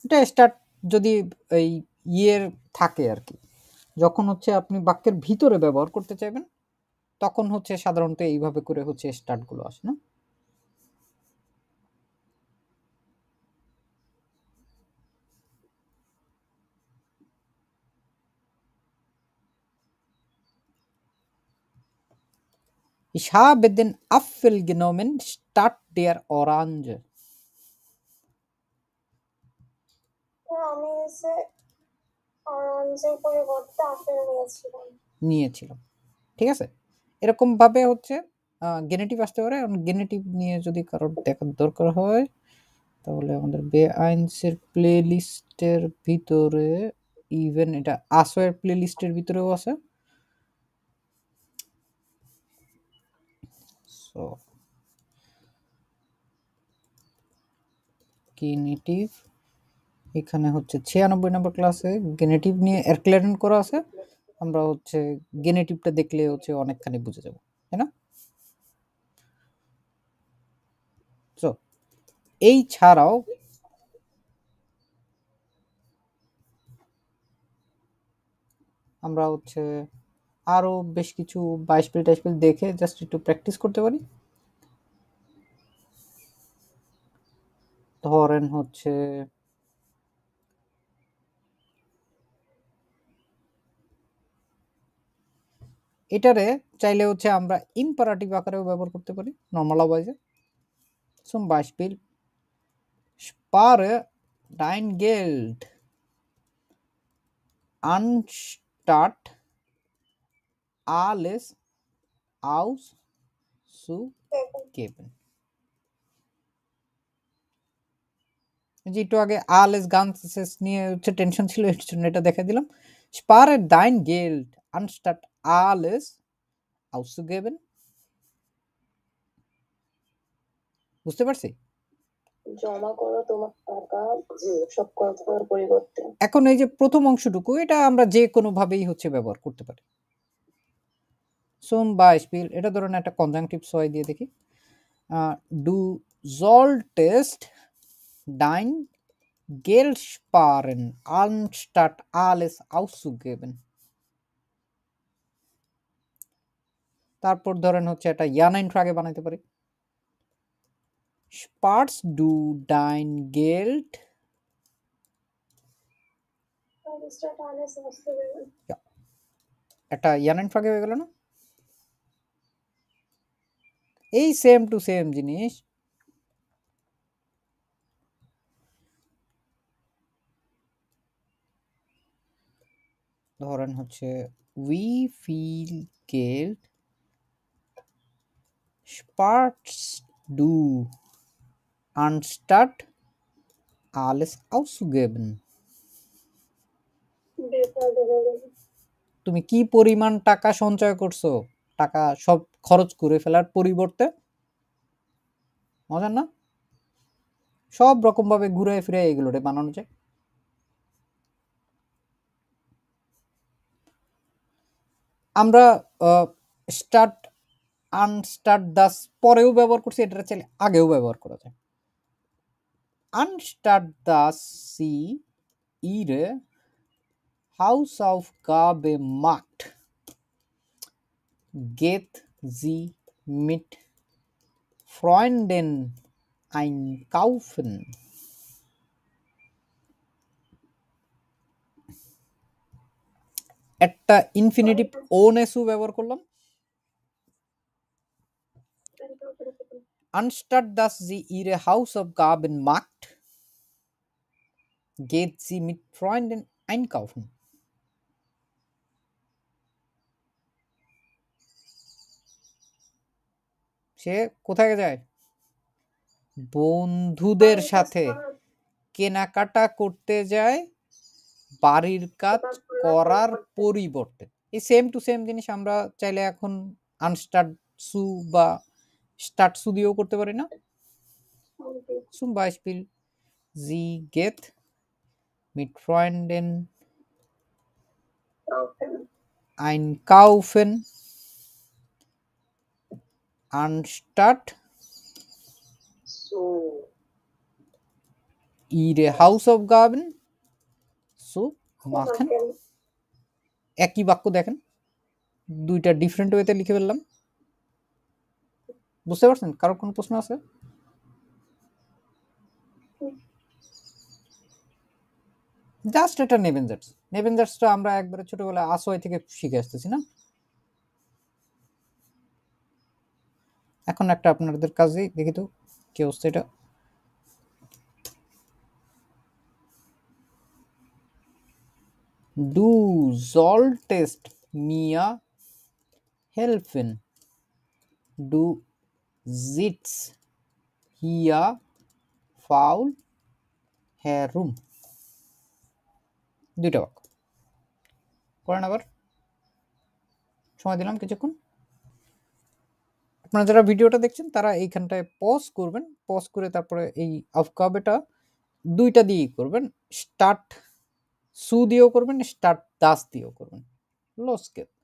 S1: এটা স্টার্ট যদি এই ইয়ের থাকে আর কি, যখন হচ্ছে আপনি বাক্যের ভিতরে ব্যবহার করতে চাইবেন তখন হচ্ছে সাধারণত এইভাবে করে হচ্ছে স্টার্ট গুলো আসে না। Ich habe den Apfel genommen statt der Orange.
S2: আমি হচ্ছে অরেঞ্জের পরিবর্তে আপেল
S1: নিয়েছিলাম, ঠিক আছে? এরকম ভাবে হচ্ছে গেনেটিভ আসতে পারে। গেনেটিভ নিয়ে যদি কারোর দেখার দরকার হয় তাহলে আমাদের বেআইনসের প্লে লিস্টের ভিতরে, ইভেন এটা আসোয়ের প্লে লিস্টের ভিতরেও আছে। সো গেনেটিভ এখানে হচ্ছে 96 নম্বর ক্লাসে গেনেটিভ নিয়ে এরক্লেরেন করা আছে। আমরা হচ্ছে গেনেটিভটা দেখলে হচ্ছে অনেকখানি বুঝে যাব, তাই না? সো এই ছাড়াও আমরা হচ্ছে আরো বেশ কিছু বাইসপেল টাইসপেল দেখে জাস্ট একটু প্র্যাকটিস করতে পারি। ধরেন হচ্ছে এটারে চাইলে হচ্ছে আমরা ইম্পারেটিভ আকারেও ব্যবহার করতে পারি নর্মালাইজে। Zum Beispiel spare dein Geld anstatt alles auszugeben. যে একটু আগে alles Ganzes নিয়ে হচ্ছে টেনশন ছিল, এর জন্য এটা দেখা দিলাম। Spare dein Geld anstatt alles auszugeben. বুঝতে পারছি?
S2: জমা করো তোমার টাকা
S3: জি
S2: সব খরচ করার পরিবর্তে।
S1: এখন এই যে প্রথম অংশটুকু, এটা আমরা যে কোনোভাবেই হচ্ছে ব্যবহার করতে পারি। Zum Beispiel, এটা ধরুন একটা কনজাংটিভ সয় দিয়ে দেখি। Du solltest dein Geld sparen, anstatt alles auszugeben. তারপর ধরেন হচ্ছে একটা Ja-Nein Frage বানাইতে পারি। Sparst du dein Geld?
S2: Anstatt alles auszugeben.
S1: একটা Ja-Nein Frage হয়ে গেল না? এই সেম টু সেম জিনিস ধরেন হচ্ছে wie viel Geld sparst du anstatt alles auszugeben?
S2: বেকার হয়ে গেল।
S1: তুমি কি পরিমাণ টাকা সঞ্চয় করছো টাকা সব খরচ করে ফেলার পরিবর্তে? মজার না? সব রকম ভাবে ঘুরে ফিরে এগুলোরে বানানো যায়। আমরা স্টার্ট আনস্টার্ট দাস পরেও ব্যবহার করছি, এটা চাইলে আগেও ব্যবহার করা যায়। আনস্টার্ট দাস সি ihre Hausaufgabe macht, geht sie mit Freunden einkaufen. একটা ইনফিনিটিভ ওনেসু ব্যবহার করলাম। Anstatt dass sie ihre Hausaufgaben macht, geht sie mit Freunden einkaufen. সে কোথায় যায়? বন্ধুদের সাথে কেনাকাটা করতে যায় বাড়ির কাজ করার পরিবর্তে। এই সেম টু সেম জিনিস আমরা চাইলে এখন আনস্টার্ট সু বা স্টার্ট সু দিয়েও করতে পারি না? Zum Beispiel, sie geht mit Freunden einkaufen, anstatt
S3: so
S1: ihre Hausaufgaben zu machen. একই বাক্য দেখেন, দুইটা ডিফারেন্ট ওয়েতে লিখে ফেললাম। বুঝতে পারছেন? কারো কোনো প্রশ্ন আছে? জাস্ট এটা নেবেনজার্স। নেবেনজার্সটা আমরা একবারে ছোটবেলায় আসোয় থেকে শিখে আসতেছি না? এখন একটা আপনাদের কাজে দেখি তো কি অবস্থা এটা। Du solltest mir helfen. Du sitzt hier faul herum. দুইটা বাক্য করেন, আবার সময় দিলাম কিছুক্ষণ। আপনারা যারা ভিডিওটা দেখছেন তারা এইখানটায় পজ করবেন, পজ করে তারপরে এই aufgabeটা দুইটা দিয়েই করবেন। স্টার্ট সু দিয়েও করবেন, স্টার্ট দাস দিয়েও করবেন। Los geht's.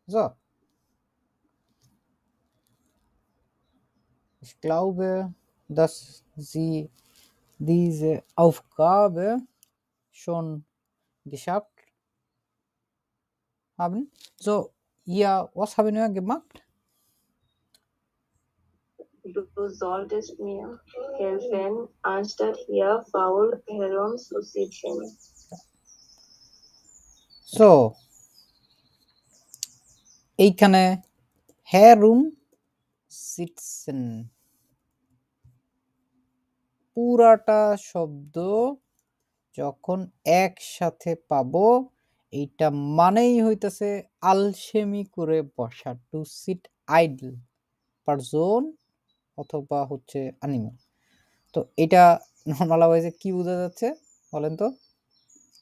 S1: So. Ich glaube, dass Sie diese Aufgabe schon geschafft haben. So, ja, was haben wir gemacht?
S2: Du solltest mir helfen, anstatt hier faul herumzusitzen.
S1: So, এইখানে herum sitzen পুরাটা শব্দ যখন একসাথে পাবো, এইটা মানেই হইতেছে আলসেমি করে বসা, টু সিট আইডল, পারজন অথবা হচ্ছে অ্যানিমাল। তো এটা নর্মালাইজে কি বোঝা যাচ্ছে বলেন তো?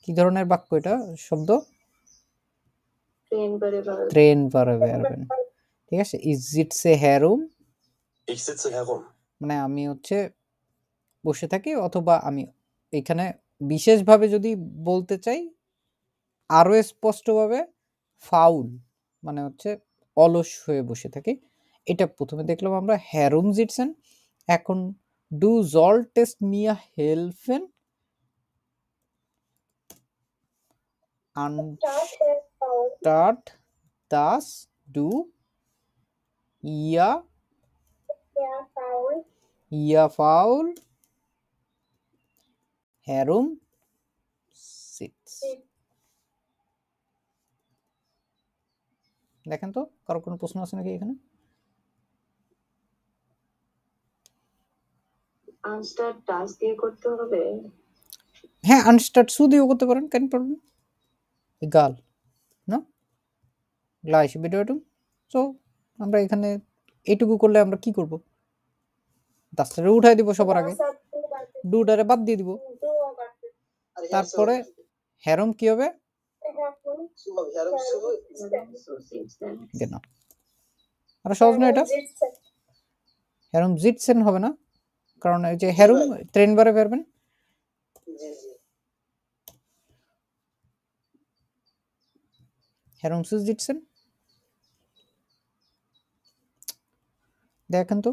S1: কি ধরনের বাক্য এটা? শব্দ? ট্রেন পারে বেরবেন। ঠিক আছে? ইজ ইটস এ হেরুম?
S5: Ich sitze herum.
S1: মানে আমি হচ্ছে বসে থাকি, অথবা আমি এখানে বিশেষভাবে যদি বলতে চাই আরো স্পষ্টভাবে ফাউল, মানে হচ্ছে অলস হয়ে বসে থাকি। এটা প্রথমে দেখলাম আমরা হেরুম জিটসেন। এখন ডু জল টেস্ট মিয়া হেলফেন আনস্টার্ট দাস ডু ইয়া ফাউল হেরুম সিটস। দেখেন তো কারো কোনো প্রশ্ন আছে নাকি এখানে?
S6: আনস্টার্ট টাচ দিয়ে করতে হবে।
S1: হ্যাঁ, আনস্টার্ট সু দিয়েও করতে পারেন, কেন problem? egal no gleich bedeutung। So আমরা এখানে এইটুকু করলে আমরা কি করব? দাসটারে উঠাই দিব সবার আগে, ডুটারে বাদ দিয়ে দিব, তারপরে হেরম কি হবে? genau আর সহজ না এটা? হেরম জিটসেন হবে না, কারণ এই যে হেরম ট্রেন বারে বেরবেন। হেরম সুজ জিটসেন। দেখেন তো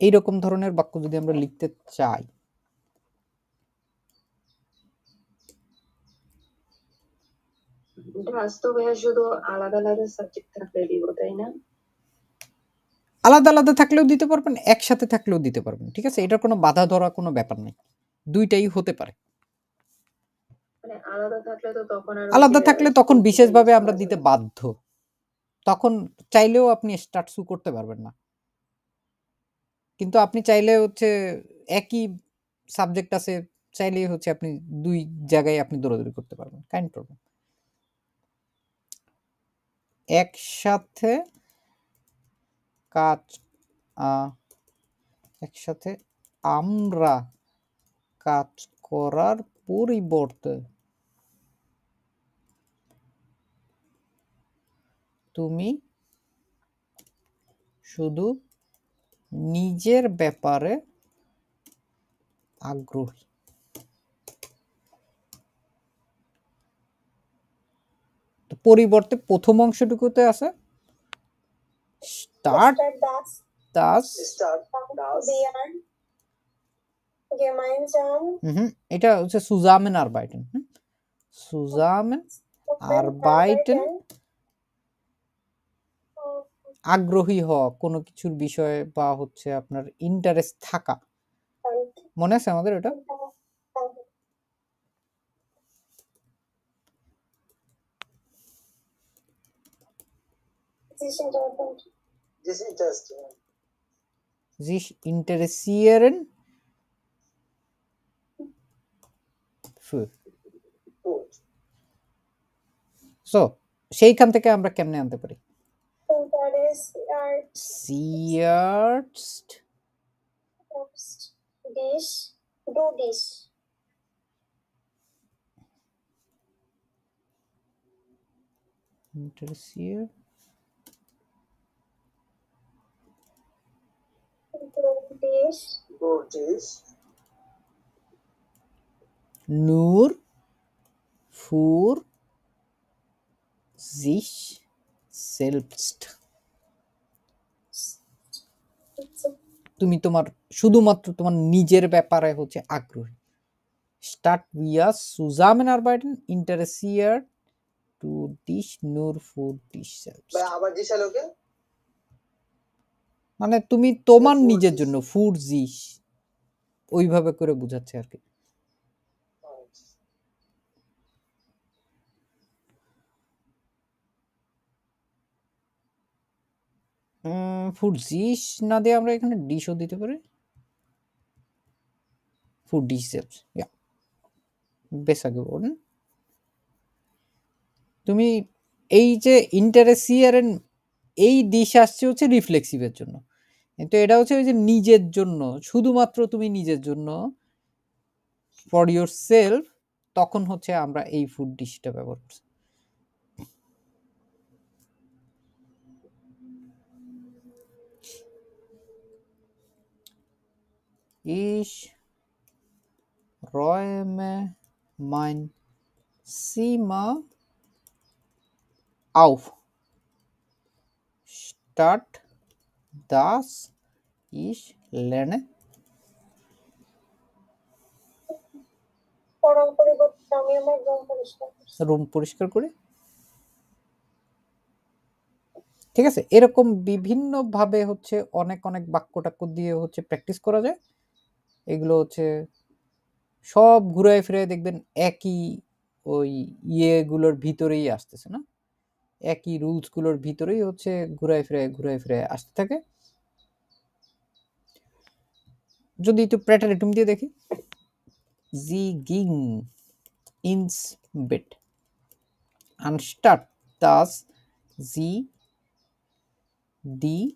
S1: এইরকম ধরনের বাক্য যদি আমরা লিখতে চাই,
S6: টাচ তো ভাইয়া শুধু আলাদা আলাদা সাবজেক্ট থাকলে দিব, তাই না?
S1: আলাদা আলাদা থাকলেও দিতে পারবেন, একসাথে থাকলেও দিতে পারবেন। ঠিক আছে, এটার কোনো বাধা ধরা কোনো ব্যাপার নেই, দুইটাই হতে পারে।
S6: মানে আলাদা থাকলে তো তখন আর
S1: আলাদা থাকলে তখন বিশেষভাবে আমরা দিতে বাধ্য, তখন চাইলেও আপনি স্টার্ট সু করতে পারবেন না। কিন্তু আপনি চাইলে হচ্ছে একই সাবজেক্ট আছে, চাইলেই হচ্ছে আপনি দুই জায়গায় আপনি দৌড়াদৌড়ি করতে পারবেন, কাইন্ড প্রবলেম। একসাথে কাজ, একসাথে আমরা কাজ করার পরিবর্তে তুমি শুধু নিজের ব্যাপারে আগ্রহী। তো পরিবর্তে প্রথম অংশটুকুতে আছে স্টার্ট দাস, এটা হচ্ছে সুজামেন আরবাইটেন। সুজামেন আরবাইটেন আগ্রহী হওয়া কোনো কিছুর বিষয়ে, বা হচ্ছে আপনার ইন্টারেস্ট থাকা। মনে আছে আমাদের এটা? sich interessieren für। সো সেইখান থেকে আমরা কেমনে আনতে পারি? Sierst
S2: dish, do dish.
S1: interessiert
S2: Do dish.
S1: nur für sich selbst। তুমি তোমার শুধুমাত্র তোমার নিজের ব্যাপারে হচ্ছে আগ্রহী। Start wir zusammen arbeiten interessiert du dich nur für dich selbst।
S3: আবার দিশালো কে?
S1: মানে তুমি তোমার নিজের জন্য, ফুড জিস, ওইভাবে করে বোঝাচ্ছে আর কি। ফুড জিস না দিয়ে আমরা এখানে ডিশও দিতে পারি, ফুড ডিশ সেলস। ইয়া বেশ geworden। তুমি এই যে ইন্টারেসিয়ারেন এই ডিশ আসছে হচ্ছে রিফ্লেক্সিভের জন্য, কিন্তু এটা হচ্ছে ওই যে নিজের জন্য, শুধুমাত্র তুমি নিজের জন্য, ফর ইউর সেলফ, তখন হচ্ছে আমরা এই ফুড ডিশটা ব্যবহার করছি। Ich räume mein Zimmer auf, statt dass ich lerne.
S2: পড়ার পরিবর্তে আমি আমার রুম পরিষ্কার করছি।
S1: রুম পরিষ্কার করে, ঠিক আছে। এরকম বিভিন্ন ভাবে হচ্ছে অনেক অনেক বাক্য টাক্য দিয়ে হচ্ছে প্র্যাকটিস করা যায়। এগুলো হচ্ছে সব ঘুরায় ফিরে দেখবেন একই ওই ইয়েগুলোর ভিতরেই আসতেছে, না একই রুলস গুলোর ভিতরেই হচ্ছে ঘুরায় ফিরে আসতে থাকে। যদি একটু প্রেটারেটুম দিয়ে দেখি, জি গিং ইনস বেড anstatt dass sie die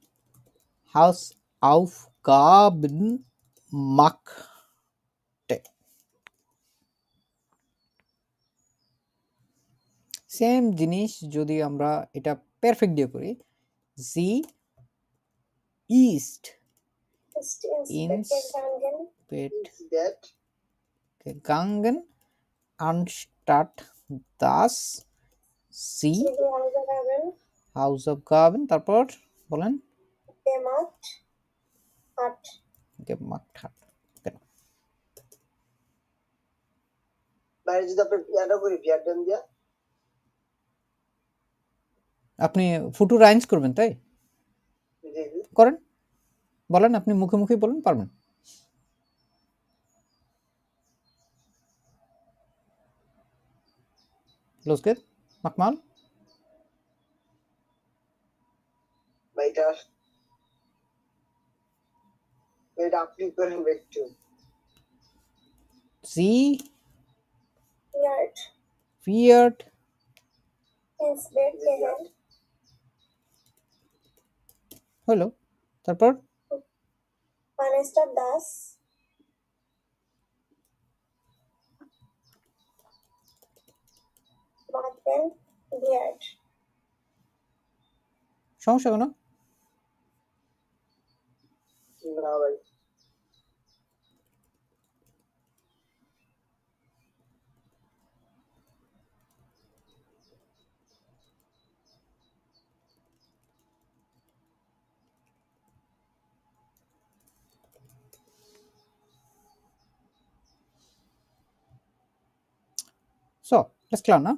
S1: Hausaufgaben machte. Same জিনিস যদি আমরা এটা পারফেক্ট দিয়ে করি, sie ist
S2: Ist
S1: ins
S2: gegangen,
S1: Bett
S3: That
S1: gegangen anstatt dass sie
S2: sie die
S1: Hausaufgaben তারপর বলেন
S2: gemacht hat।
S1: gemacht hat।
S3: বাইরে যদি আপনি ইয়াটা করি ভিয়ারডেন দিয়া,
S1: আপনি ফুটু রাইন্স করবেন, তাই
S3: জি জি,
S1: করেন, বলেন, আপনি মুখে মুখে বলেন, পারবেন। Los geht's, mach mal।
S3: ভাইটা এটা আপনি করেন একটু।
S1: Sie
S2: Wird
S1: wird
S2: ins Bett gehen,
S1: হলো, তারপর
S2: anstatt dass machen wird।
S1: সমস্যা কেন?
S3: না ভাই,
S1: So, das ist klar, ne?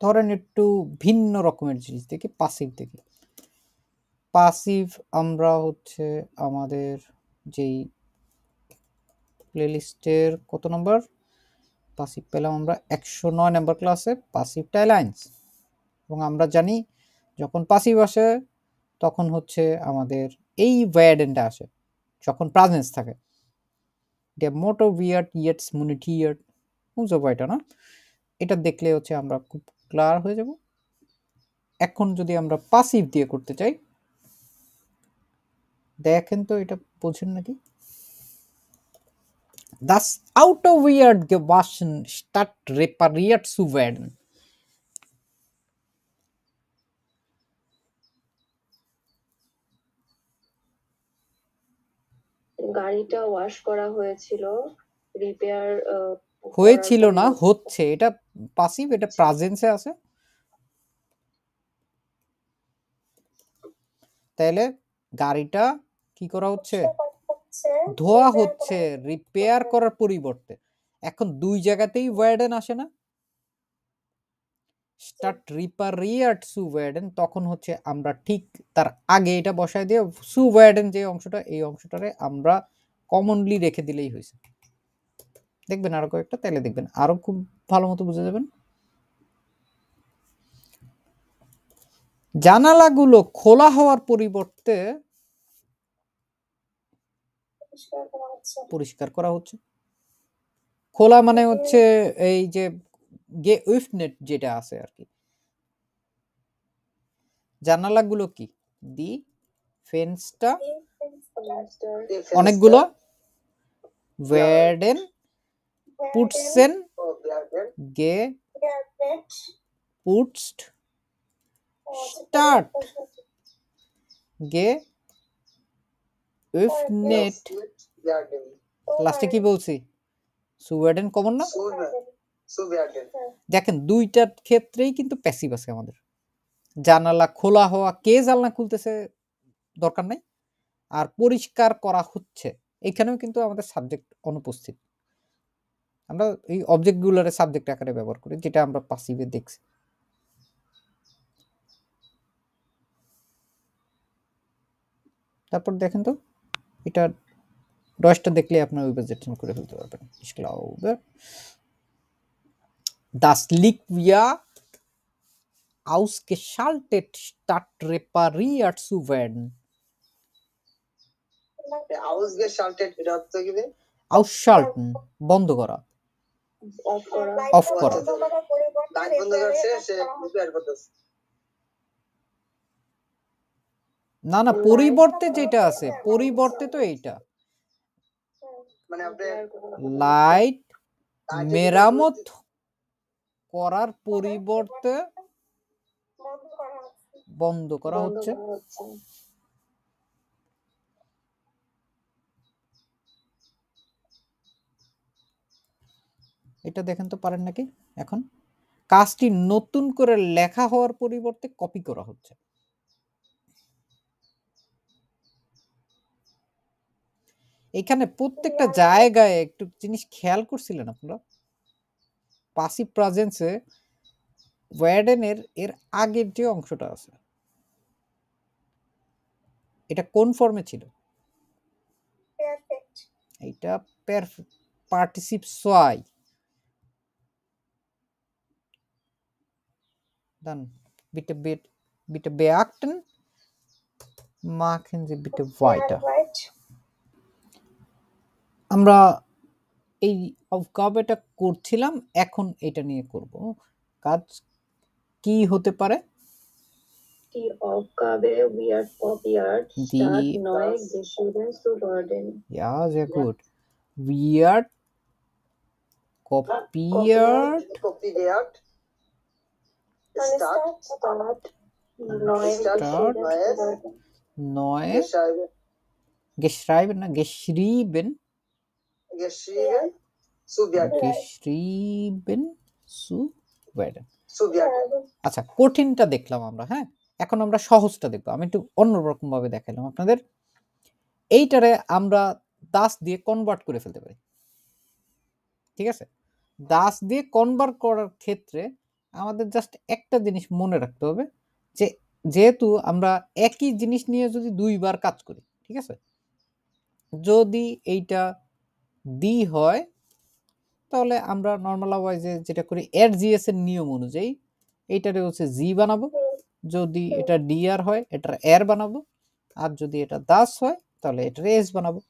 S1: ধরেন একটু ভিন্ন রকমের জিনিস দেখি, পাসিভ দেখি। পাসিভ আমরা হচ্ছে আমাদের যেই প্লেলিস্টের কত নম্বর পাসিভ পেলাম আমরা 109 নম্বর ক্লাসে পাসিভ টাইলাইন্স, এবং আমরা জানি যখন পাসিভ আসে তখন হচ্ছে আমাদের এই ভার্ডেনটা আসে যখন প্রেজেন্স থাকে, der Motto wird jetzt montiert, বুঝতে পারছো না? এটা দেখলে হচ্ছে আমরা খুব ক্লিয়ার হয়ে যাব। এখন যদি আমরা পাসিভ দিয়ে করতে চাই, দেখেন তো এটা বোঝেন নাকি? Das Auto wird gewaschen statt repariert zu werden.
S6: গাড়িটা ওয়াশ করা হয়েছিল, রিপেয়ার
S1: হয়েছিল না, হচ্ছে। এটা পাসিভ, এটা প্রেজেন্সে আছে। তাহলে গাড়িটা কি করা হচ্ছে? ধোয়া হচ্ছে, রিপেয়ার করার পরিবর্তে। এখন দুই জায়গাতেই ওয়ার্ডেন আসে না? স্টার্ট রিপারিয়ার্ড সু ওয়ার্ডেন, তখন হচ্ছে আমরা ঠিক তার আগে এটা বসায় দিয়ে সু ওয়ার্ডেন যে অংশটা, এই অংশটারে আমরা কমনলি রেখে দিলেই হয়েছে। দেখবেন আরো কয়েকটা, তাহলে দেখবেন আরো খুব ভালো মতো বুঝে যাবেন। জানালাগুলো খোলা হওয়ার পরিবর্তে পরিষ্কার করা হচ্ছে। খোলা মানে হচ্ছে এই যে geöffnet যেটা আছে আর কি। জানালাগুলো কি? দি ফেন্সটা
S6: Fenster.
S1: অনেকগুলো werden putzen
S3: ও ব্ল্যাকের
S1: geputzt start geöffnet
S3: গার্ডেন
S1: লাস্টে কি বলছি? সু werden কমন না?
S3: সু গার্ডেন
S1: দেখেন দুইটার ক্ষেত্রেই কিন্তু প্যাসিভ আছে আমাদের। জানালা খোলা হওয়া, কে জানলা খুলতেছে দরকার নাই, আর পরিষ্কার করা হচ্ছে এখানেও কিন্তু আমাদের সাবজেক্ট অনুপস্থিত। আমরা এই অবজেক্টগুলোরে সাবজেক্ট আকারে ব্যবহার করি, যেটা আমরা পাসিভে দেখছি। তারপর দেখেন তো এটা ডয়েসটা দেখলে আপনার ইউবাজেশন করে ফেলতে পারবেন। Ich glaube, das liegt wir ausgeschaltet statt repariert zu werden.
S3: হাউস গে শাল্টেড এটা অর্থ কি বে?
S1: Ausschalten বন্ধ করা,
S6: Off করা.
S1: অফ করা।
S3: লাইট বন্ধ করছে সে রিপেয়ার করতেছে।
S1: না না, পরিবর্তে যেটা আছে, পরিবর্তে তো এইটা
S3: মানে আপনি
S1: লাইট
S3: লাইটের
S1: মেরামত করার পরিবর্তে বন্ধ করা
S6: বন্ধ
S1: হচ্ছে।
S6: করা হচ্ছে।
S1: এটা দেখেন তো পারেন নাকি? এখন কাজটি নতুন করে লেখা হওয়ার পরিবর্তে কপি করা হচ্ছে। এখানে প্রত্যেকটা জায়গায় একটু জিনিস খেয়াল করছিলেন আপনারা? পাসিভ প্রেজেন্সে ওয়ার্ডেনের এর আগের যে অংশটা আছে এটা কোন ফর্মে ছিল? এইটা পার্টিসিপ সোয়াই। Dann bitte beachten, machen Sie bitte weiter. আমরা এই অবকাবেটা করছিলাম, এখন এটা নিয়ে করব। কাজ কি হতে পারে?
S6: Die Aufgabe wird kopiert, statt neu geschrieben zu werden.
S1: Ja, sehr gut. Wird kopiert
S3: কপিয়ার্ড স্টার্ট
S6: Statt neu
S3: Statt
S6: geschrieben
S3: neues.
S6: zu werden.
S1: neu
S3: geschrieben
S1: geschrieben
S3: zu werden
S1: geschrieben zu werden.
S3: zu werden
S1: আচ্ছা, কঠিনটা দেখলাম আমরা, হ্যাঁ, এখন আমরা সহজটা দেখবো। আমি একটু অন্যরকম ভাবে দেখালাম আপনাদের। এইটারে আমরা দাস দিয়ে কনভার্ট করে ফেলতে পারি, ঠিক আছে? দাস দিয়ে কনভার্ট করার ক্ষেত্রে আমাদের জাস্ট একটা জিনিস মনে রাখতে হবে, যে যেহেতু আমরা একই জিনিস নিয়ে যদি দুইবার কাজ করি, ঠিক আছে, যদি এইটা দি হয় তাহলে আমরা নর্মাল ওয়াইজে যেটা করি এর জিএস এর নিয়ম অনুযায়ী এইটারে হচ্ছে জি বানাবো, যদি এটা ডিআর হয় এটার এর বানাবো, আর যদি এটা দাস হয় তাহলে এটার এস বানাবো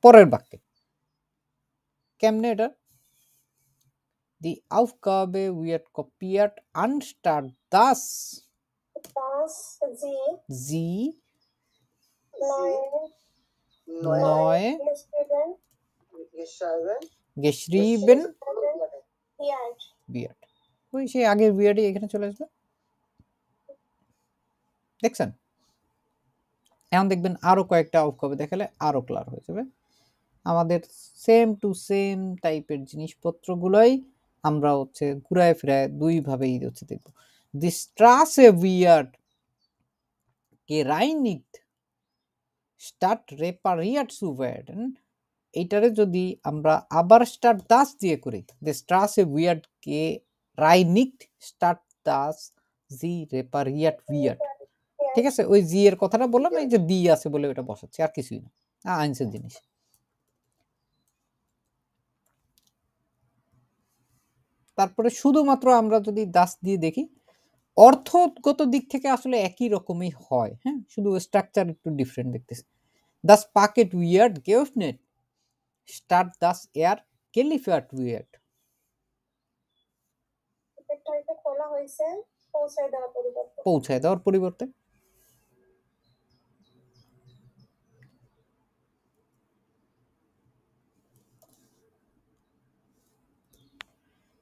S1: পরের বাক্যে। কেমনে এটা? Die Aufgabe wird kopiert anstatt dass sie neu geschrieben wird. ওই সেই আগের বিয়ারই এখানে চলে আসবে, দেখছেন? এখন দেখবেন আরো কয়েকটা aufgabe দেখালে আরো ক্লিয়ার হয়ে যাবে। আমাদের সেম টু সেম টাইপের জিনিসপত্রগুলোই আমরা হচ্ছে ঘুরায় ফিরায় দুই ভাবেই হচ্ছে দেখব। Die Straße wird gereinigt statt repariert zu werden, এইটারে যদি আমরা আবার স্টার্ট দাস দিয়ে করি, the Straße wird gereinigt statt dass sie repariert wird, ঠিক আছে? ওই জি এর কথাটা বললাম, এই যে দি আছে বলে ওটা বসাচ্ছি, আর কিছুই না, আইনসের জিনিস। তারপরে শুধুমাত্র আমরা যদি দাস দিয়ে দেখি, অর্থগত দিক থেকে আসলে একই রকমই হয়, হ্যাঁ, শুধু স্ট্রাকচার একটু ডিফারেন্ট দেখতেছি। Das Paket wird geöffnet statt dass er geliefert wird.
S2: ফ্যাক্টরিতে খোলা হয়েছে পৌঁছায় দেওয়ার পরিবর্তে।
S1: পৌঁছায় দেওয়ার পরিবর্তে।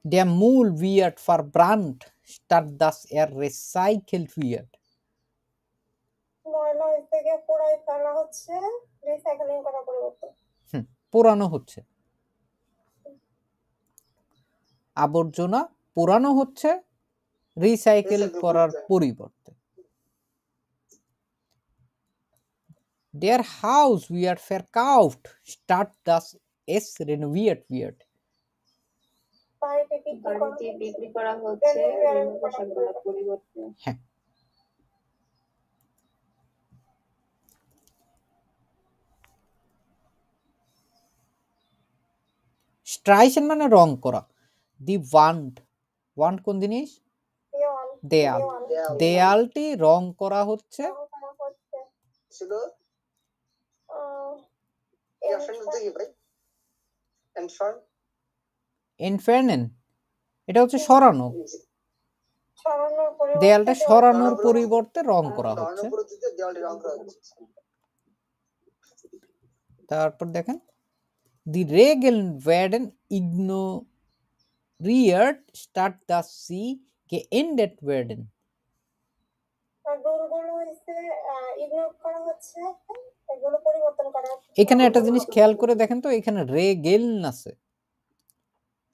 S1: Der Müll wird verbrannt, statt dass er recycelt wird.
S2: ময়লা থেকে পোড়াই ফেলা হচ্ছে রিসাইক্লিং করার পরিবর্তে।
S1: পোড়ানো হচ্ছে। আবর্জনা পোড়ানো হচ্ছে রিসাইকেল করার পরিবর্তে। Der Haus wird verkauft, statt dass es renoviert wird.
S6: বাড়িটি বিক্রি করা হচ্ছে রিনোভেশন করার পরিবর্তে।
S1: হ্যাঁ। স্ট্রাইশন মানে রং করা। দি ওয়ান্ড, ওয়ান্ড কোন জিনিস? দেয়াল। দেয়ালটি রং করা হচ্ছে
S3: ছিল এনফার্ন কি ভাই? এনফার্ন
S1: এনফার্নেন, এটা হচ্ছে সরানো। দেয়ালটা সরানোর পরিবর্তে রং করা হচ্ছে। তারপর দেখেন দি রেগেল werden ignoriert statt dass sie geändert werden. এখানে একটা জিনিস খেয়াল করে দেখেন তো, এখানে রেগেল আছে,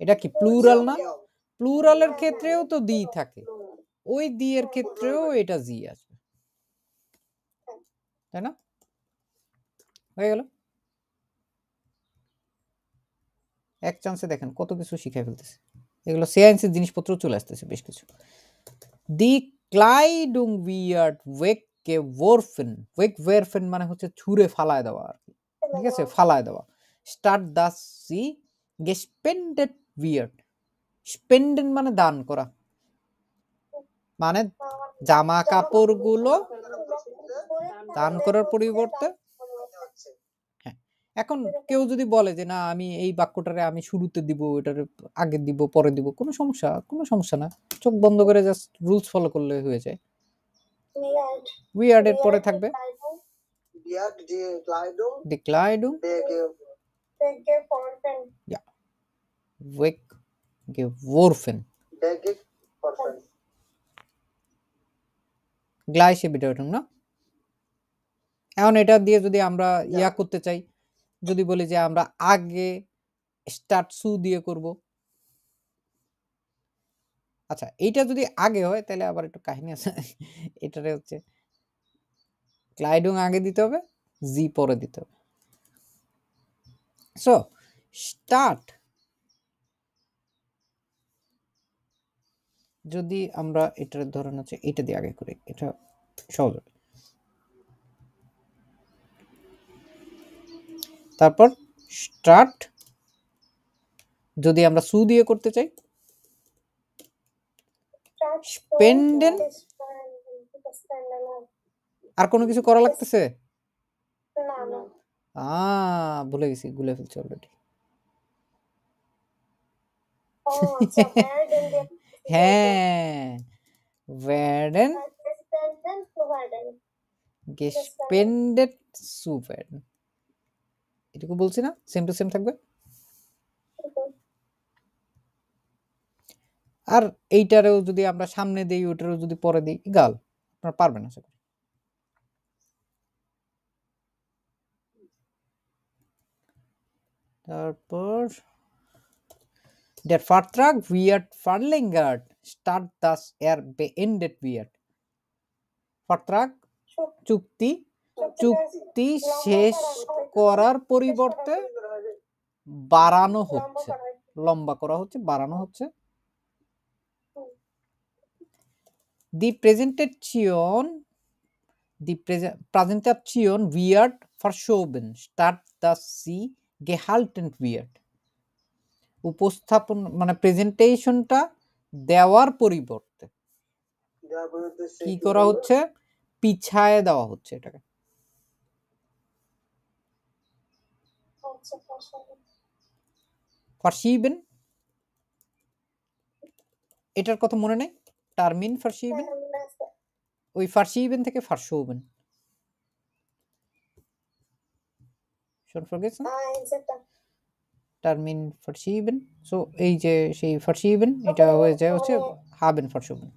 S1: এটা কি প্লুরাল না? প্লুরালের ক্ষেত্রেও তো দি থাকে, ওই দি এর ক্ষেত্রেও এটা জি আসবে, তাই না? হয়ে গেল। এক চান্সে দেখেন কত কিছু শিখাই ফেলতেছে, এগুলো সায়েন্সের জিনিসপত্র চলে আসতেছে বেশ কিছু। দি ক্লাইডুং উইয়ার্ড ওয়েগগেওরফেন, ওয়েগওয়ারফেন মানে হচ্ছে ছুঁড়ে ফালায় দেওয়া আর কি, ঠিক আছে, ফালায় দেওয়া। স্টার্ট দাস সি গেস্পেন্ডেড উইয়ার্ড, স্পেন্ডেন মানে দান করা, মানে জামা কাপড়গুলো দান করার পরিবর্তে। হ্যাঁ, এখন কেউ যদি বলে যে না আমি এই বাক্যটারে আমি শুরুতে দিব, এটার আগে দিব, পরে দিব, কোনো সমস্যা না, চোখ বন্ধ করে জাস্ট রুলস ফলো করলে হয়ে যায়। উইয়ার্ড এর পরে থাকবে দি ক্লাইডুং ওয়েগগেওরফেন, গ্লাইসে বিটাউটিং না। এখন এটা দিয়ে যদি আমরা ইয়া করতে চাই, যদি বলি যে আমরা আগে স্টার্ট সু দিয়ে করব, আচ্ছা এইটা যদি আগে হয় তাহলে আবার একটু কাহিনী আছে, এটারে হচ্ছে ক্লাইডুং আগে দিতে হবে, জি পরে দিতে হবে। সো স্টার্ট যদি আমরা এটার ধরন হচ্ছে এটা দিয়ে আগে করি, এটা সহজ হবে। তারপর স্টার্ট যদি আমরা সু দিয়ে করতে চাই, স্পেন্ডেন, আর কোনো কিছু করা লাগতেছে? ভুলে গেছি, গুলে ফেলছি অলরেডি। হ্যাঁ, werden gespendet zu werden, এটুকু বলছি না, সেম টু সেম থাকবে। আর এইটারেও যদি আমরা সামনে দেই, ওটারও যদি পরে দিই, গাল আপনারা পারবেন আশা করি। তারপর der Vertrag wird verlängert statt dass er beendet wird. Vertrag চুক্তি, চুক্তি শেষ করার পরিবর্তে বাড়ানো হচ্ছে, লম্বা করা হচ্ছে, বাড়ানো হচ্ছে। Die Präsentation wird verschoben statt dass sie gehalten wird. উপস্থাপন মানে প্রেজেন্টেশনটা দেওয়ার পরিবর্তে কি করা হচ্ছে? পিছায় দেওয়া হচ্ছে এটাকে। verschieben এটার কথা মনে নেই টার্মিন verschieben
S2: হ্যাঁ, মনে আছে।
S1: ওই verschieben থেকে verschoben schon vergessen
S2: einsetzen
S1: Termin verschieben so এই যে সেই verschieben এটা হয়ে যায় হচ্ছে haben verschoben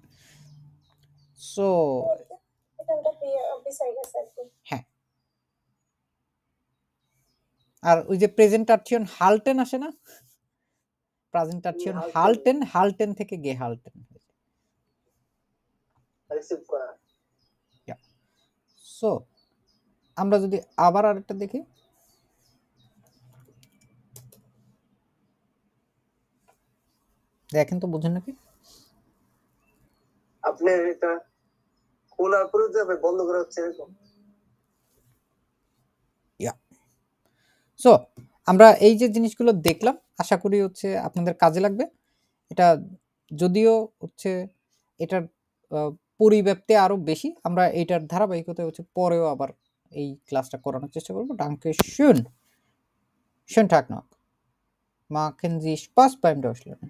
S1: সো
S2: এখানটা পিছাই গেছে আর কি।
S1: হ্যাঁ আর ওই যে প্রেজেন্টেশন হালটেন আসে না প্রেজেন্টেশন হালটেন হালটেন থেকে গেহালটেন
S3: রিসিভ করা
S1: সো আমরা যদি আবার আরেকটা দেখি দেখেন তো বুঝেন নাকি
S3: আপনি এটা খোলার পরে যাবে বন্ধ করা হচ্ছে এরকম
S1: সো আমরা এই যে জিনিসগুলো দেখলাম আশা করি হচ্ছে আপনাদের কাজে লাগবে এটা যদিও হচ্ছে এটার পরিব্যাপ্তি আরো বেশি আমরা এটার ধারাবাহিকতা হচ্ছে পরেও আবার এই ক্লাসটা করানোর চেষ্টা করব danke schön schönen Tag noch machen Sie Spaß beim Deutschlernen